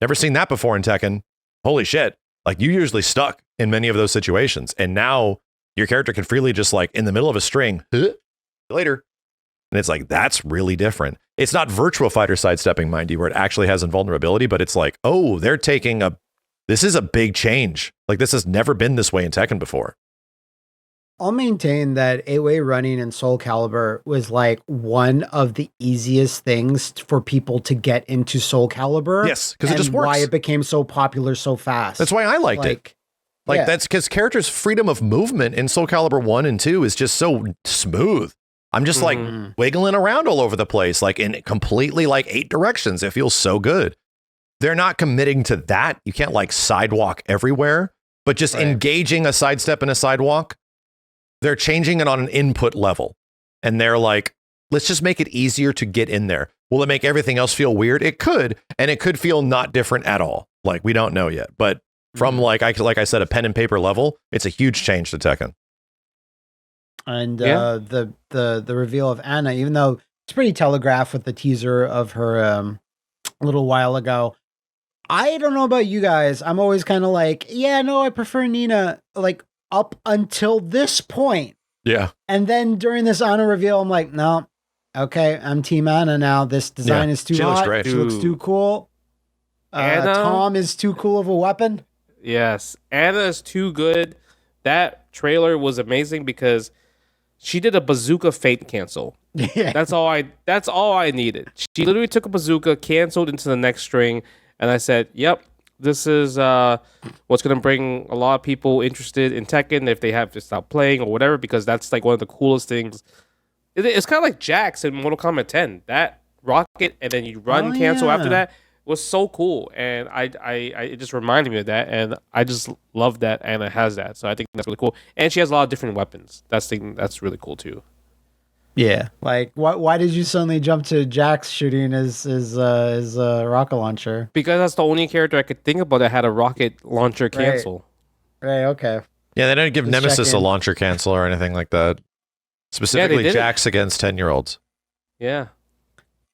never seen that before in Tekken. Holy shit. Like, you usually stuck in many of those situations. And now your character can freely just like in the middle of a string, later. And it's like, that's really different. It's not Virtua Fighter sidestepping, mind you, where it actually has invulnerability, but it's like, oh, they're taking this is a big change. Like, this has never been this way in Tekken before. I'll maintain that 8-way running in Soul Calibur was like one of the easiest things for people to get into Soul Calibur. Yes, because it just works. Why it became so popular so fast. That's why I liked it. Like, that's because characters' freedom of movement in Soul Calibur 1 and 2 is just so smooth. I'm just like wiggling around all over the place, like in completely like 8 directions. It feels so good. They're not committing to that. You can't like sidewalk everywhere, but just engaging a sidestep and a sidewalk. They're changing it on an input level. And they're like, let's just make it easier to get in there. Will it make everything else feel weird? It could. And it could feel not different at all. Like, we don't know yet. But from like I said, a pen and paper level, it's a huge change to Tekken. And the reveal of Anna, even though it's pretty telegraphed with the teaser of her a little while ago, I don't know about you guys. I'm always kind of like, yeah, no, I prefer Nina, like up until this point. Yeah. And then during this Anna reveal, I'm like, no, okay, I'm Team Anna now. This design is too hot. Great. She looks too cool. Tom is too cool of a weapon. Yes, Anna is too good. That trailer was amazing because she did a bazooka feint cancel. Yeah. That's all I needed. She literally took a bazooka, canceled into the next string, and I said, yep, this is what's going to bring a lot of people interested in Tekken if they have to stop playing or whatever, because that's like one of the coolest things. It's kind of like Jax in Mortal Kombat 10. That rocket and then you run cancel after that was so cool, and I it just reminded me of that, and I just love that Anna has that. So I think that's really cool, and she has a lot of different weapons. That's really cool too. Yeah, like why did you suddenly jump to Jax shooting his rocket launcher? Because that's the only character I could think about that had a rocket launcher cancel. Right. Okay. Yeah, they didn't give Nemesis a launcher cancel or anything like that. Specifically, Jax against 10-year-olds. Yeah.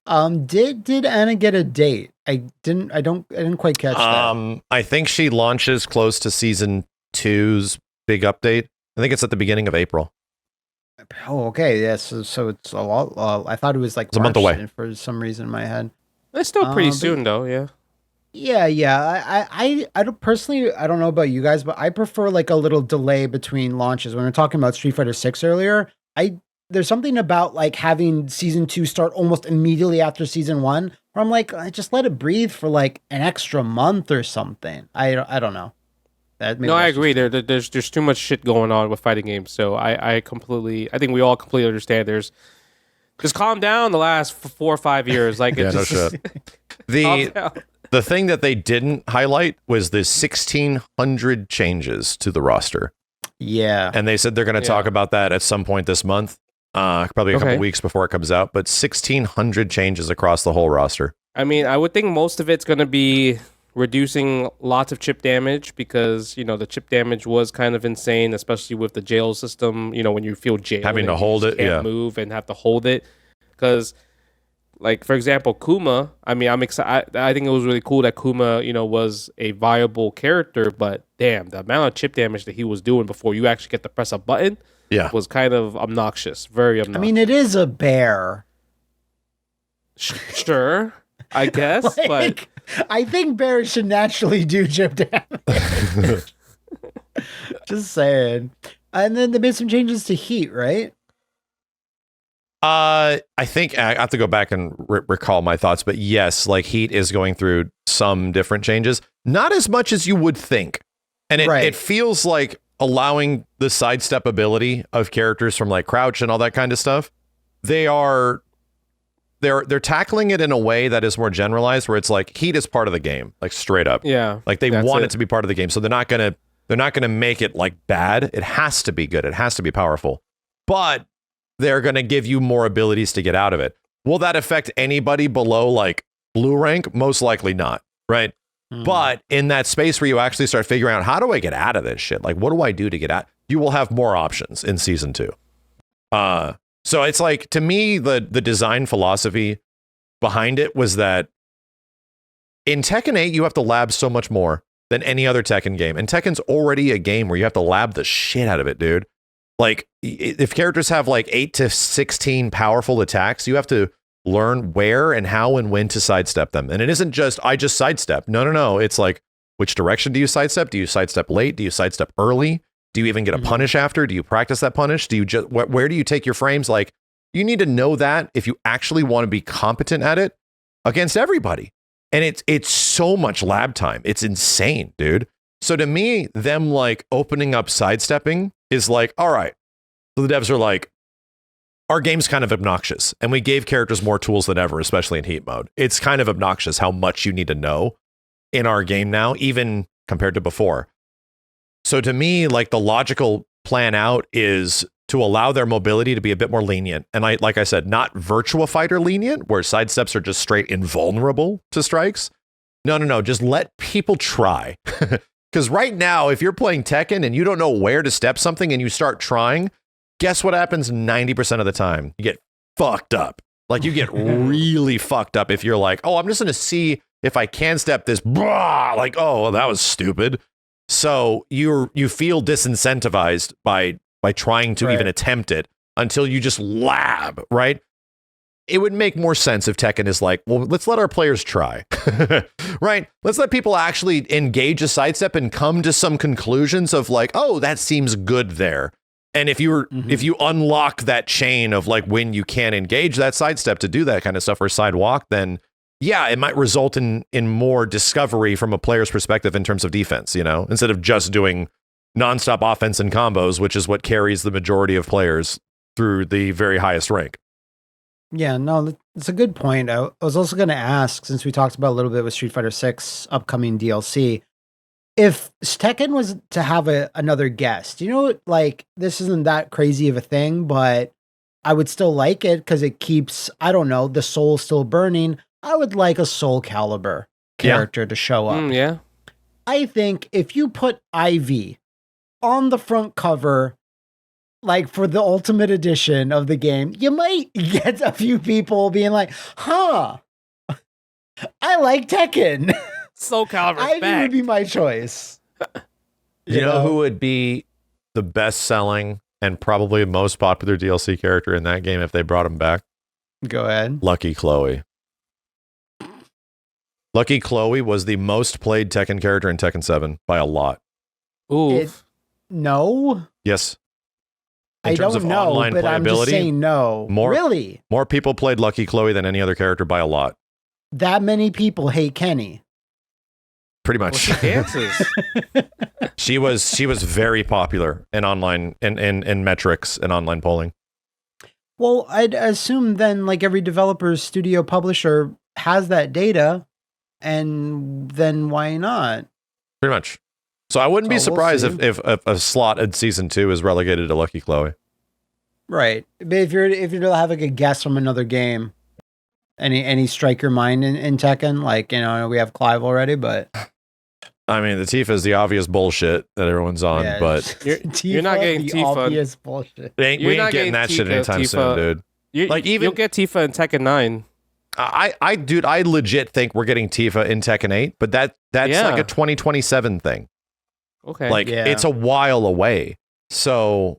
Did Anna get a date? I didn't quite catch that. I think she launches close to season 2's big update. I think it's at the beginning of April. Oh, okay. Yes. Yeah, so it's a lot. I thought it was like it's a month away for some reason in my head. It's still pretty soon, though. Yeah. Yeah. I don't personally. I don't know about you guys, but I prefer like a little delay between launches. When we were talking about Street Fighter 6 earlier, there's something about like having season 2 start almost immediately after season 1, where I'm like, I just let it breathe for like an extra month or something. I don't know. No, I agree. There's too much shit going on with fighting games. So I think we all completely understand. Just calm down the last 4 or 5 years. Like no shit. The thing that they didn't highlight was the 1,600 changes to the roster. Yeah, and they said they're going to talk about that at some point this month. Probably a couple weeks before it comes out. But 1,600 changes across the whole roster. I mean, I would think most of it's going to be reducing lots of chip damage because, the chip damage was kind of insane, especially with the jail system, when you feel jailed. Having to hold it, can't move and have to hold it. Because, like, for example, Kuma, I mean, I'm excited. I think it was really cool that Kuma, was a viable character, but damn, the amount of chip damage that he was doing before you actually get to press a button was kind of obnoxious, very obnoxious. I mean, it is a bear. Sure, I guess, but... I think bears should naturally do chip damage. Just saying. And then they made some changes to heat, right? I think I have to go back and recall my thoughts, but yes, like heat is going through some different changes. Not as much as you would think. And it feels like allowing the sidestep ability of characters from like crouch and all that kind of stuff. They're tackling it in a way that is more generalized, where it's like heat is part of the game, like straight up. Yeah. Like they want it to be part of the game. So they're not gonna make it like bad. It has to be good. It has to be powerful. But they're gonna give you more abilities to get out of it. Will that affect anybody below like blue rank? Most likely not. Right. But in that space where you actually start figuring out, how do I get out of this shit? Like, what do I do to get out? You will have more options in season 2. So it's like, to me, the design philosophy behind it was that in Tekken 8, you have to lab so much more than any other Tekken game. And Tekken's already a game where you have to lab the shit out of it, dude. Like, if characters have like 8 to 16 powerful attacks, you have to learn where and how and when to sidestep them. And it isn't just, I just sidestep. No. It's like, which direction do you sidestep? Do you sidestep late? Do you sidestep early? Do you even get a punish after? Do you practice that punish? Do you just where do you take your frames? Like, you need to know that if you actually want to be competent at it against everybody. And it's so much lab time. It's insane, dude. So to me, them like opening up sidestepping is like, all right. So the devs are like, our game's kind of obnoxious, and we gave characters more tools than ever, especially in heat mode. It's kind of obnoxious how much you need to know in our game now, even compared to before. So to me, like the logical plan out is to allow their mobility to be a bit more lenient. And like I said, not Virtua Fighter lenient, where sidesteps are just straight invulnerable to strikes. No. Just let people try. Because right now, if you're playing Tekken and you don't know where to step something and you start trying, guess what happens 90% of the time? You get fucked up. Like you get really fucked up if you're like, oh, I'm just going to see if I can step this. Like, oh, well, that was stupid. So you feel disincentivized by trying to even attempt it until you just lab, right? It would make more sense if Tekken is like, well, let's let our players try, right? Let's let people actually engage a sidestep and come to some conclusions of like, oh, that seems good there. And if you unlock that chain of like when you can engage that sidestep to do that kind of stuff or sidewalk, then yeah, it might result in more discovery from a player's perspective in terms of defense, instead of just doing nonstop offense and combos, which is what carries the majority of players through the very highest rank. Yeah, no, it's a good point. I was also going to ask, since we talked about a little bit with Street Fighter 6 upcoming DLC, if Tekken was to have another guest, like this isn't that crazy of a thing, but I would still like it because it keeps, I don't know, the soul still burning. I would like a Soul Calibur character to show up. Yeah. I think if you put Ivy on the front cover, like for the Ultimate Edition of the game, you might get a few people being like, huh, I like Tekken. Soul Calibur Ivy would be my choice. You know who would be the best-selling and probably most popular DLC character in that game if they brought him back? Go ahead. Lucky Chloe. Lucky Chloe was the most played Tekken character in Tekken 7 by a lot. Ooh. No. Yes. I don't know, but I'm just saying no. Really? More people played Lucky Chloe than any other character by a lot. That many people hate Kenny. Pretty much. Well, she dances. She was very popular in online in metrics and online polling. Well, I'd assume then like every developer's studio publisher has that data, and then why not? Pretty much. So I wouldn't be surprised if a slot in season 2 is relegated to Lucky Chloe. Right. But if you're to have like a guess from another game, any strike your mind in Tekken, like, you know, we have Clive already, but I mean, the Tifa is the obvious bullshit that everyone's on, but you're not getting the Tifa. Obvious bullshit. We ain't getting that Tifa, shit anytime soon, dude. You'll get Tifa in Tekken 9. I legit think we're getting Tifa in Tekken 8, but that's like a 2027 thing. Okay. Like it's a while away. So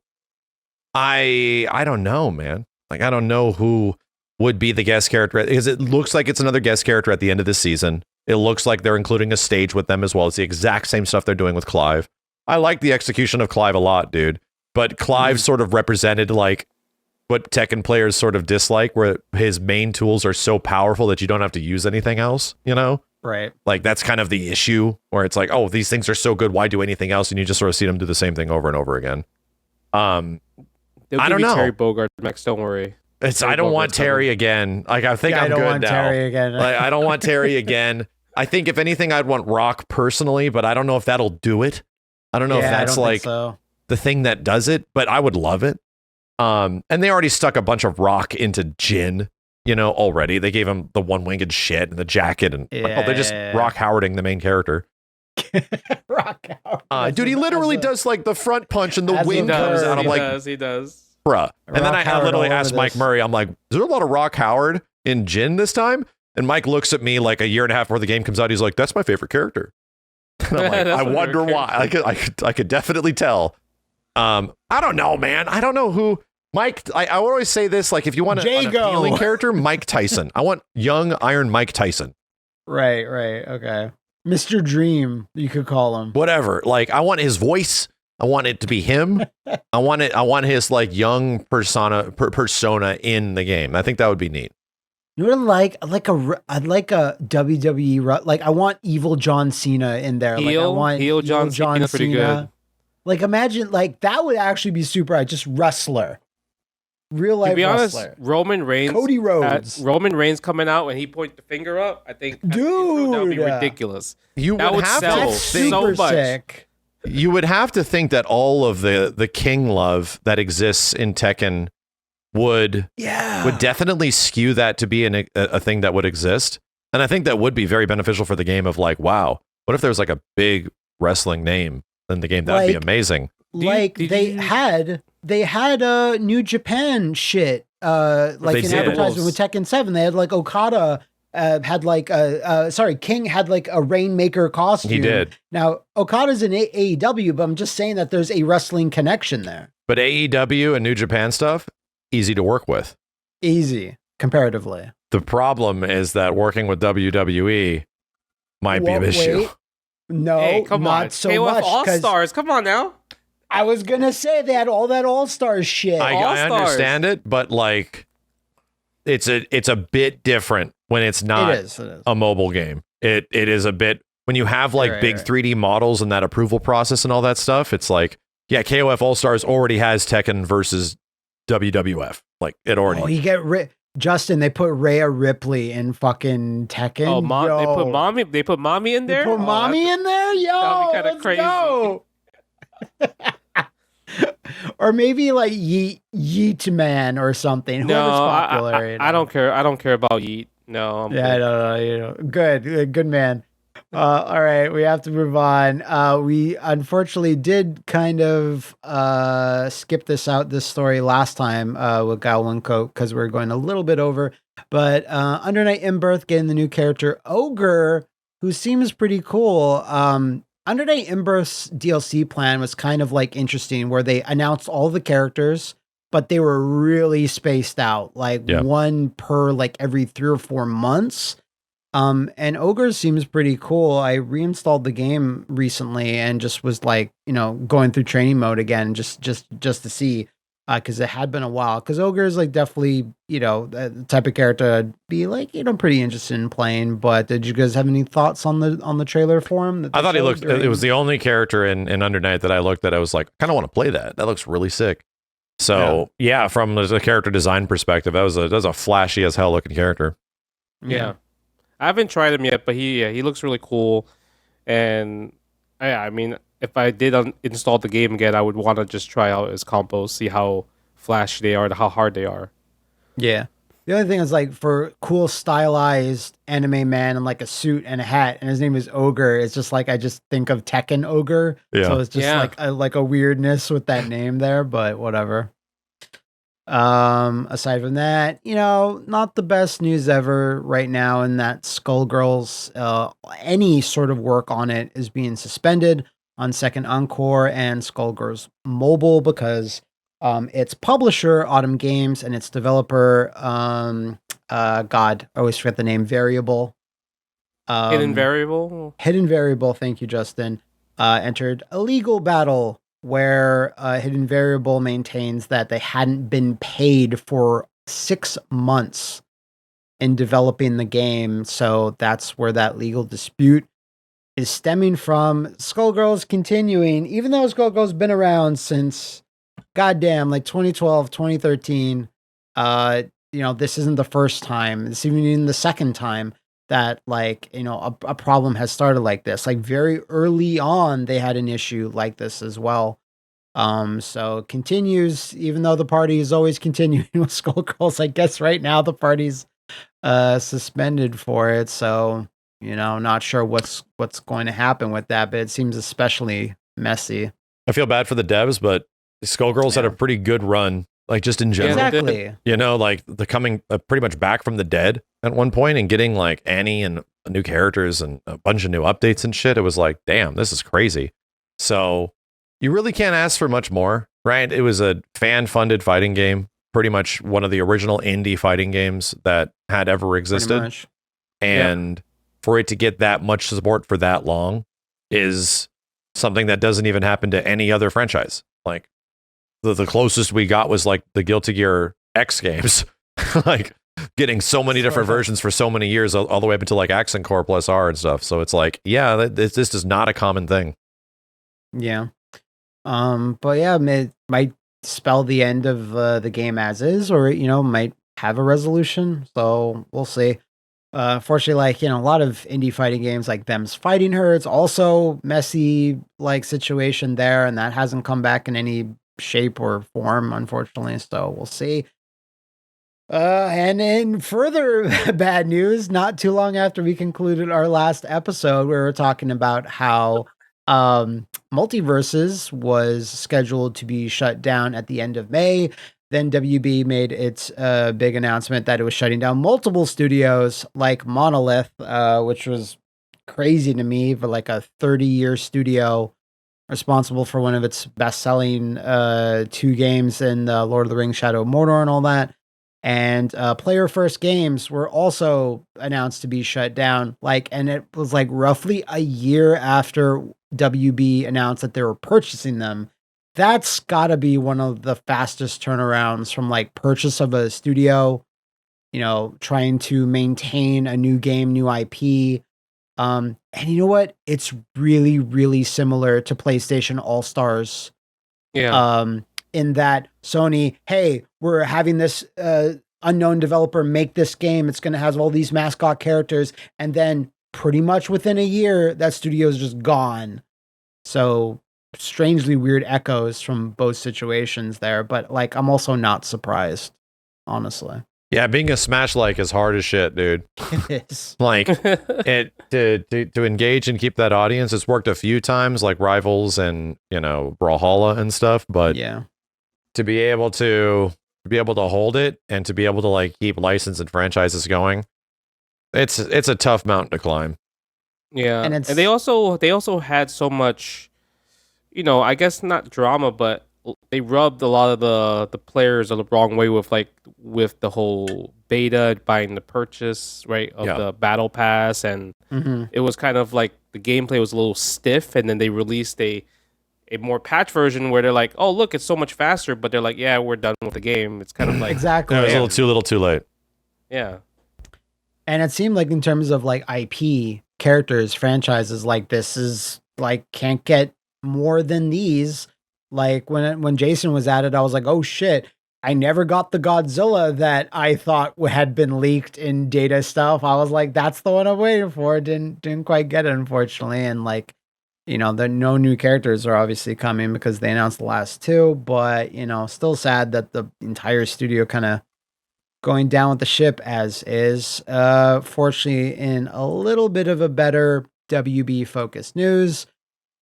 I don't know, man. Like I don't know who would be the guest character because it looks like it's another guest character at the end of this season. It looks like they're including a stage with them as well. It's the exact same stuff they're doing with Clive. I like the execution of Clive a lot, dude. But Clive sort of represented like what Tekken players sort of dislike, where his main tools are so powerful that you don't have to use anything else, you know? Right. Like that's kind of the issue where it's like, oh, these things are so good, why do anything else? And you just sort of see them do the same thing over and over again. I don't know. Terry Bogard, Max, don't worry. I don't want Terry again. Like I think I'm good now. Terry again. Like I don't want Terry again. I think if anything, I'd want Rock personally, but I don't know if that'll do it. I don't know if that's like the thing that does it, but I would love it. And they already stuck a bunch of Rock into Jin, you know, already. They gave him the one-winged shit and the jacket, and they're just Rock Howarding the main character. Rock Howard. Dude, he literally does like the front punch and the wing comes out. I'm like, he does. Bruh. And then I literally asked Mike Murray, I'm like, is there a lot of Rock Howard in Jin this time? And Mike looks at me like a year and a half before the game comes out. He's like, that's my favorite character. And I'm like, I wonder why. I could definitely tell. I don't know, man. I don't know who. Mike, I always say this, like, if you want an appealing character, Mike Tyson. I want young Iron Mike Tyson. Right. Okay. Mr. Dream, you could call him. Whatever. Like, I want his voice. I want it to be him. I want his like young persona in the game. I think that would be neat. You would I'd like a WWE, like I want evil John Cena in there. Like I want heel John Cena, pretty good. Like imagine like that would actually be super. Just wrestler, real life. To be wrestler. Honest, Roman Reigns, Cody Rhodes, Roman Reigns coming out when he points the finger up. I think, dude, that would be ridiculous. That would sell so much. Sick. You would have to think that all of the king love that exists in Tekken would definitely skew that to be a thing that would exist. And I think that would be very beneficial for the game of like, wow, what if there's like a big wrestling name in the game? That'd be amazing. They had New Japan shit, like in advertisement with Tekken 7. They had like Okada had like King had like a Rainmaker costume. He did. Now Okada's in AEW, but I'm just saying that there's a wrestling connection there. But AEW and New Japan stuff, easy to work with. Easy, comparatively. The problem is that working with WWE might be an issue. No, hey, come not on. so KOF much. All-Stars, come on now. I was gonna say they had all that All-Stars shit. I understand it, but like, it's a bit different when it's not it is. a mobile game. It is a bit when you have like big 3D models and that approval process and all that stuff. It's like, yeah, KOF All-Stars already has Tekken versus WWF. Like it already. Oh, you get Justin. They put Rhea Ripley in fucking Tekken. Oh, they put mommy in there. They put mommy in there. Yo, that'd be kind of crazy. or maybe like Yeet Man or something. No, popular, I don't care. I don't care about Yeet. No, I'm good. No, good man. All right, we have to move on. We unfortunately did kind of skip this story last time with Goblin Coat because we're going a little bit over. But Undernight Inbirth getting the new character Ogre, who seems pretty cool. Undernight Inbirth's DLC plan was kind of like interesting, where they announced all the characters, but they were really spaced out, like one per like every 3 or 4 months. And Ogre seems pretty cool. I reinstalled the game recently and just was like, going through training mode again, just to see, because it had been a while. Because Ogre is like definitely, the type of character I'd be like, pretty interested in playing. But did you guys have any thoughts on the trailer for him? I thought he looked. It was the only character in Undernight that I looked at. I was like, kind of want to play that. That looks really sick. So yeah, from a character design perspective, that was a flashy as hell looking character. Yeah. I haven't tried him yet, but he looks really cool. And I mean, if I did install the game again, I would want to just try out his combos, see how flashy they are and how hard they are. Yeah. The other thing is like for cool stylized anime man in like a suit and a hat, and his name is Ogre. It's just like I just think of Tekken Ogre. Yeah. So it's just like a weirdness with that name there, but whatever. Aside from that, not the best news ever right now, in that Skullgirls, any sort of work on it is being suspended on Second Encore and Skullgirls Mobile because its publisher, Autumn Games, and its developer, I always forget the name, Variable. Hidden Variable? Hidden Variable, thank you, Justin, entered a legal battle where Hidden Variable maintains that they hadn't been paid for 6 months in developing the game. So that's where that legal dispute is stemming from. Skullgirls continuing, even though Skullgirls been around since goddamn like 2012, 2013. This isn't the first time. It's even the second time that a problem has started like this. Like very early on, they had an issue like this as well. So it continues, even though the party is always continuing with Skullgirls. I guess right now the party's suspended for it. So, not sure what's going to happen with that, but it seems especially messy. I feel bad for the devs, but Skullgirls had a pretty good run, like just in general. Exactly. Like the coming pretty much back from the dead at one point and getting like Annie and new characters and a bunch of new updates and shit. It was like, damn, this is crazy. So you really can't ask for much more, right? It was a fan-funded fighting game, pretty much one of the original indie fighting games that had ever existed. And for it to get that much support for that long is something that doesn't even happen to any other franchise. Like the closest we got was like the Guilty Gear X games, like getting so many different versions for so many years, all the way up until like Accent Core plus R and stuff. So it's like, this is not a common thing. Yeah. But yeah, it might spell the end of the game as is, or might have a resolution. So we'll see. Fortunately, a lot of indie fighting games like Them's Fighting Her, it's also messy like situation there, and that hasn't come back in any shape or form, unfortunately. So we'll see. And in further bad news, not too long after we concluded our last episode, we were talking about how Multiverses was scheduled to be shut down at the end of May. Then WB made its big announcement that it was shutting down multiple studios like Monolith, which was crazy to me, for like a 30-year studio responsible for one of its best-selling 2 games in Lord of the Rings, Shadow of Mordor and all that. And Player First Games were also announced to be shut down. And it was like roughly a year after WB announced that they were purchasing them. That's gotta be one of the fastest turnarounds from like purchase of a studio, trying to maintain a new game, new IP. And you know what? It's really, really similar to PlayStation All-Stars. Yeah. In that Sony, hey, we're having this unknown developer make this game. It's going to have all these mascot characters. And then pretty much within a year, that studio is just gone. So strangely weird echoes from both situations there, but like I'm also not surprised, honestly. Yeah, being a Smash-like is hard as shit, dude. It is. Like to engage and keep that audience, it's worked a few times, like Rivals and Brawlhalla and stuff. But yeah, to be able to hold it and to be able to like keep license and franchises going, it's a tough mountain to climb. Yeah, and they also had so much, I guess not drama, but they rubbed a lot of the players the wrong way with the whole beta buying the purchase, right, of the battle pass, and it was kind of like the gameplay was a little stiff, and then they released a more patch version where they're like, oh look, it's so much faster, but they're like, yeah, we're done with the game. It's kind of like exactly. It was a little too late. Yeah. And it seemed like in terms of like IP characters, franchises, like this is like can't get more than these. Like when Jason was at it, I was like, oh shit, I never got the Godzilla that I thought had been leaked in data stuff. I was like, that's the one I'm waiting for. Didn't quite get it, unfortunately. And like, no new characters are obviously coming because they announced the last two, but still sad that the entire studio kind of going down with the ship as is. Fortunately, in a little bit of a better WB focused news,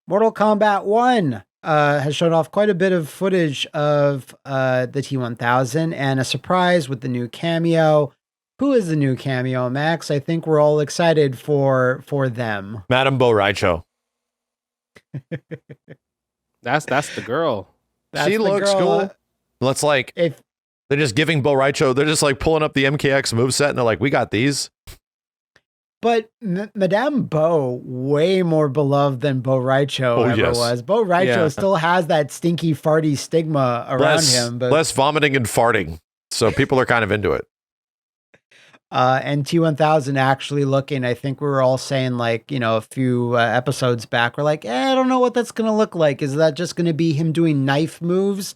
Mortal Kombat 1 has shown off quite a bit of footage of the T-1000 and a surprise with the new cameo. Who is the new cameo, Max? I think we're all excited for them. Madame Bo Raicho. That's the girl. She looks cool. Let's like if they're just giving Bo Raicho, they're just like pulling up the MKX moveset and they're like, we got these. But Madame Bo, way more beloved than Bo Raicho ever was. Bo Raicho still has that stinky, farty stigma around him. But less vomiting and farting. So people are kind of into it. And T-1000 actually looking, I think we were all saying like, a few episodes back, we're like, I don't know what that's going to look like. Is that just going to be him doing knife moves?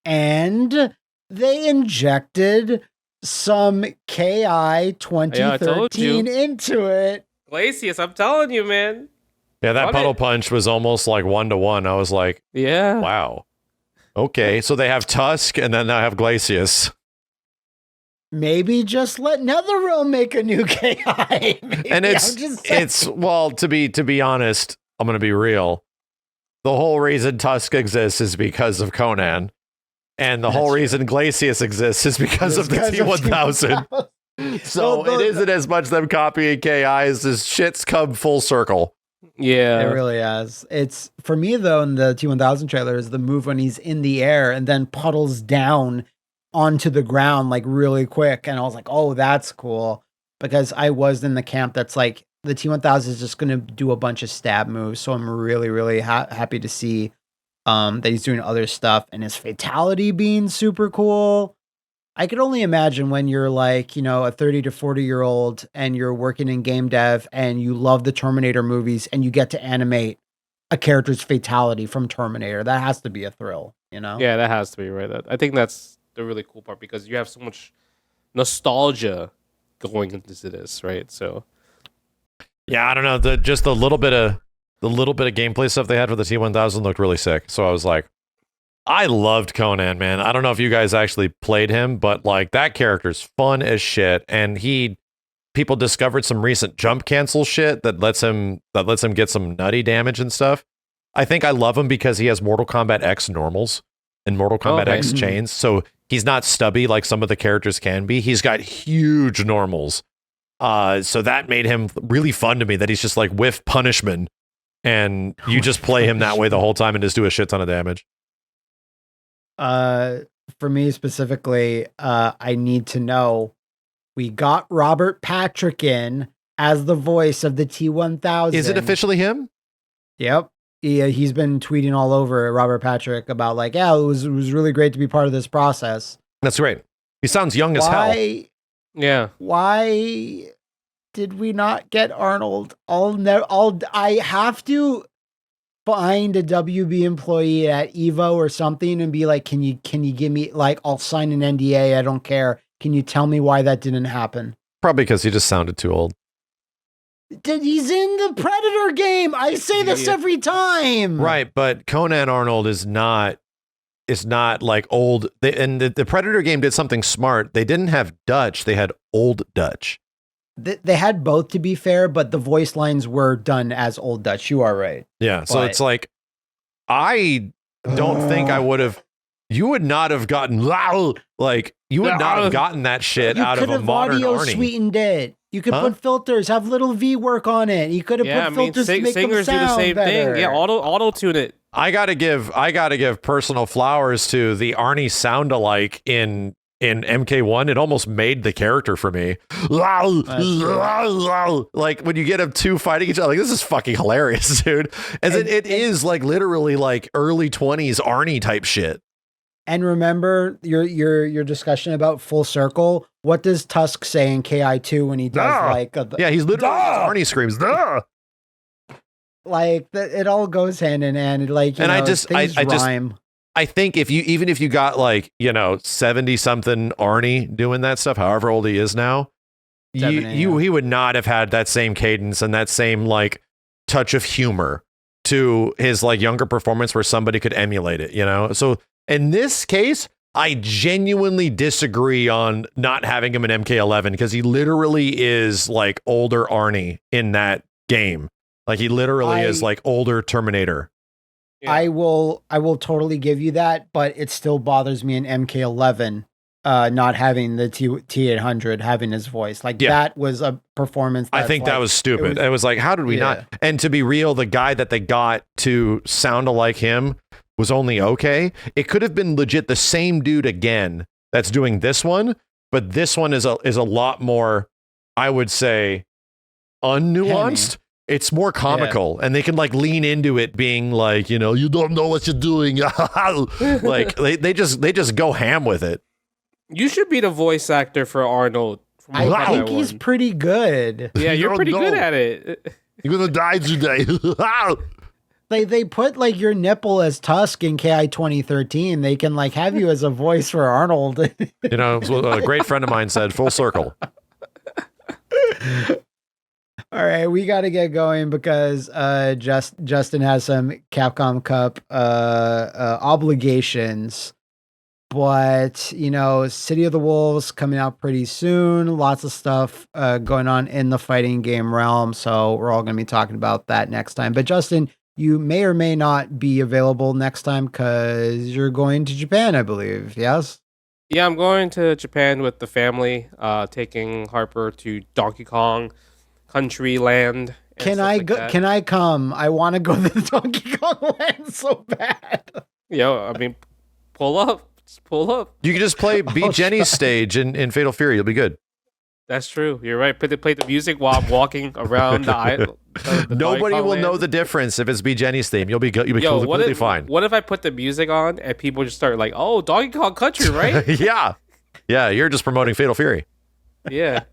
And they injected some KI 2013 into it. Glacius, I'm telling you, man. Yeah, that puddle punch was almost like 1-to-1. I was like, yeah, wow. Okay, so they have Tusk and then they have Glacius. Maybe just let NetherRealm make a new KI. And it's well, to be honest, I'm gonna be real. The whole reason Tusk exists is because of Conan. And the whole reason Glacius exists is because of the T-1000. So it isn't as much them copying KIs as shit's come full circle. Yeah. It really has. It's, for me though, in the T-1000 trailer, is the move when he's in the air and then puddles down onto the ground like really quick. And I was like, oh, that's cool. Because I was in the camp that's like, the T-1000 is just going to do a bunch of stab moves. So I'm really, really happy to see that he's doing other stuff, and his fatality being super cool. I could only imagine when you're like, a 30 to 40-year-old and you're working in game dev and you love the Terminator movies and you get to animate a character's fatality from Terminator. That has to be a thrill, Yeah, that has to be, right? I think that's the really cool part because you have so much nostalgia going into this, right? So yeah, I don't know, just the little bit of gameplay stuff they had for the T-1000 looked really sick. So I was like, I loved Conan, man. I don't know if you guys actually played him, but like that character's fun as shit. And people discovered some recent jump cancel shit that lets him get some nutty damage and stuff. I think I love him because he has Mortal Kombat X normals and Mortal Kombat X chains. So he's not stubby like some of the characters can be. He's got huge normals. So that made him really fun to me, that he's just like whiff punishment. And you just play him that way the whole time and just do a shit ton of damage. For me specifically, I need to know, we got Robert Patrick in as the voice of the T-1000. Is it officially him? Yep. He's been tweeting all over Robert Patrick about like, yeah, it was really great to be part of this process. That's great. He sounds young as hell. Yeah. Why did we not get Arnold? I have to find a WB employee at Evo or something and be like, can you give me, like, I'll sign an NDA. I don't care. Can you tell me why that didn't happen? Probably because he just sounded too old. He's in the Predator game. I say this every time. Right, but Conan Arnold is not like old. The Predator game did something smart. They didn't have Dutch. They had Old Dutch. They had both, to be fair, but the voice lines were done as Old Dutch. You are right. Yeah, so it's like, I don't think I would have. You would not have gotten like you would not have gotten that shit out of a modern audio Arnie. Sweetened it. You could put filters, have little V work on it. You could have put filters to make singers them sound do the same better. thing. Yeah, auto tune it. I gotta give personal flowers to the Arnie sound-alike in MK1. It almost made the character for me. Like when you get them two fighting each other, like, this is fucking hilarious, dude. It is like literally like early 20s Arnie type shit. And remember your discussion about Full Circle. What does Tusk say in KI2 when he does he's literally Arnie screams. Duh! Like it all goes hand in hand. Like I think if you got like 70 something Arnie doing that stuff, however old he is now, he would not have had that same cadence and that same like touch of humor to his like younger performance where somebody could emulate it. So. In this case, I genuinely disagree on not having him in MK11 because he literally is like older Arnie in that game. Like he literally is like older Terminator. Yeah. I will totally give you that, but it still bothers me in MK11 not having the T800 having his voice. Like that was a performance. I think that was stupid. It was like, how did we not? And to be real, the guy that they got to sound like him was only okay. It could have been legit the same dude again that's doing this one, but this one is a lot more, I would say, unnuanced. It's more comical, and they can like lean into it being like, you don't know what you're doing. Like they just go ham with it. You should be the voice actor for Arnold. I think he's pretty good. Yeah, you're pretty good at it. You're gonna die today. They put like your nipple as Tusk in KI 2013. They can like have you as a voice for Arnold. A great friend of mine said, full circle. All right, we got to get going because Justin has some Capcom Cup obligations. But, City of the Wolves coming out pretty soon. Lots of stuff going on in the fighting game realm. So we're all going to be talking about that next time. But Justin, you may or may not be available next time because you're going to Japan, I believe. Yes? Yeah, I'm going to Japan with the family, taking Harper to Donkey Kong Country Land. Can I go? Can I come? I want to go to the Donkey Kong Land so bad. Pull up. Just pull up. You can just play Beat Jenny's stage in Fatal Fury. You'll be good. That's true. You're right. Play the music while I'm walking around the island. Nobody will know the difference if it's Beat Jenny's theme. You'll be completely fine. What if I put the music on and people just start like, "Oh, Donkey Kong Country, right?" Yeah. You're just promoting Fatal Fury. Yeah.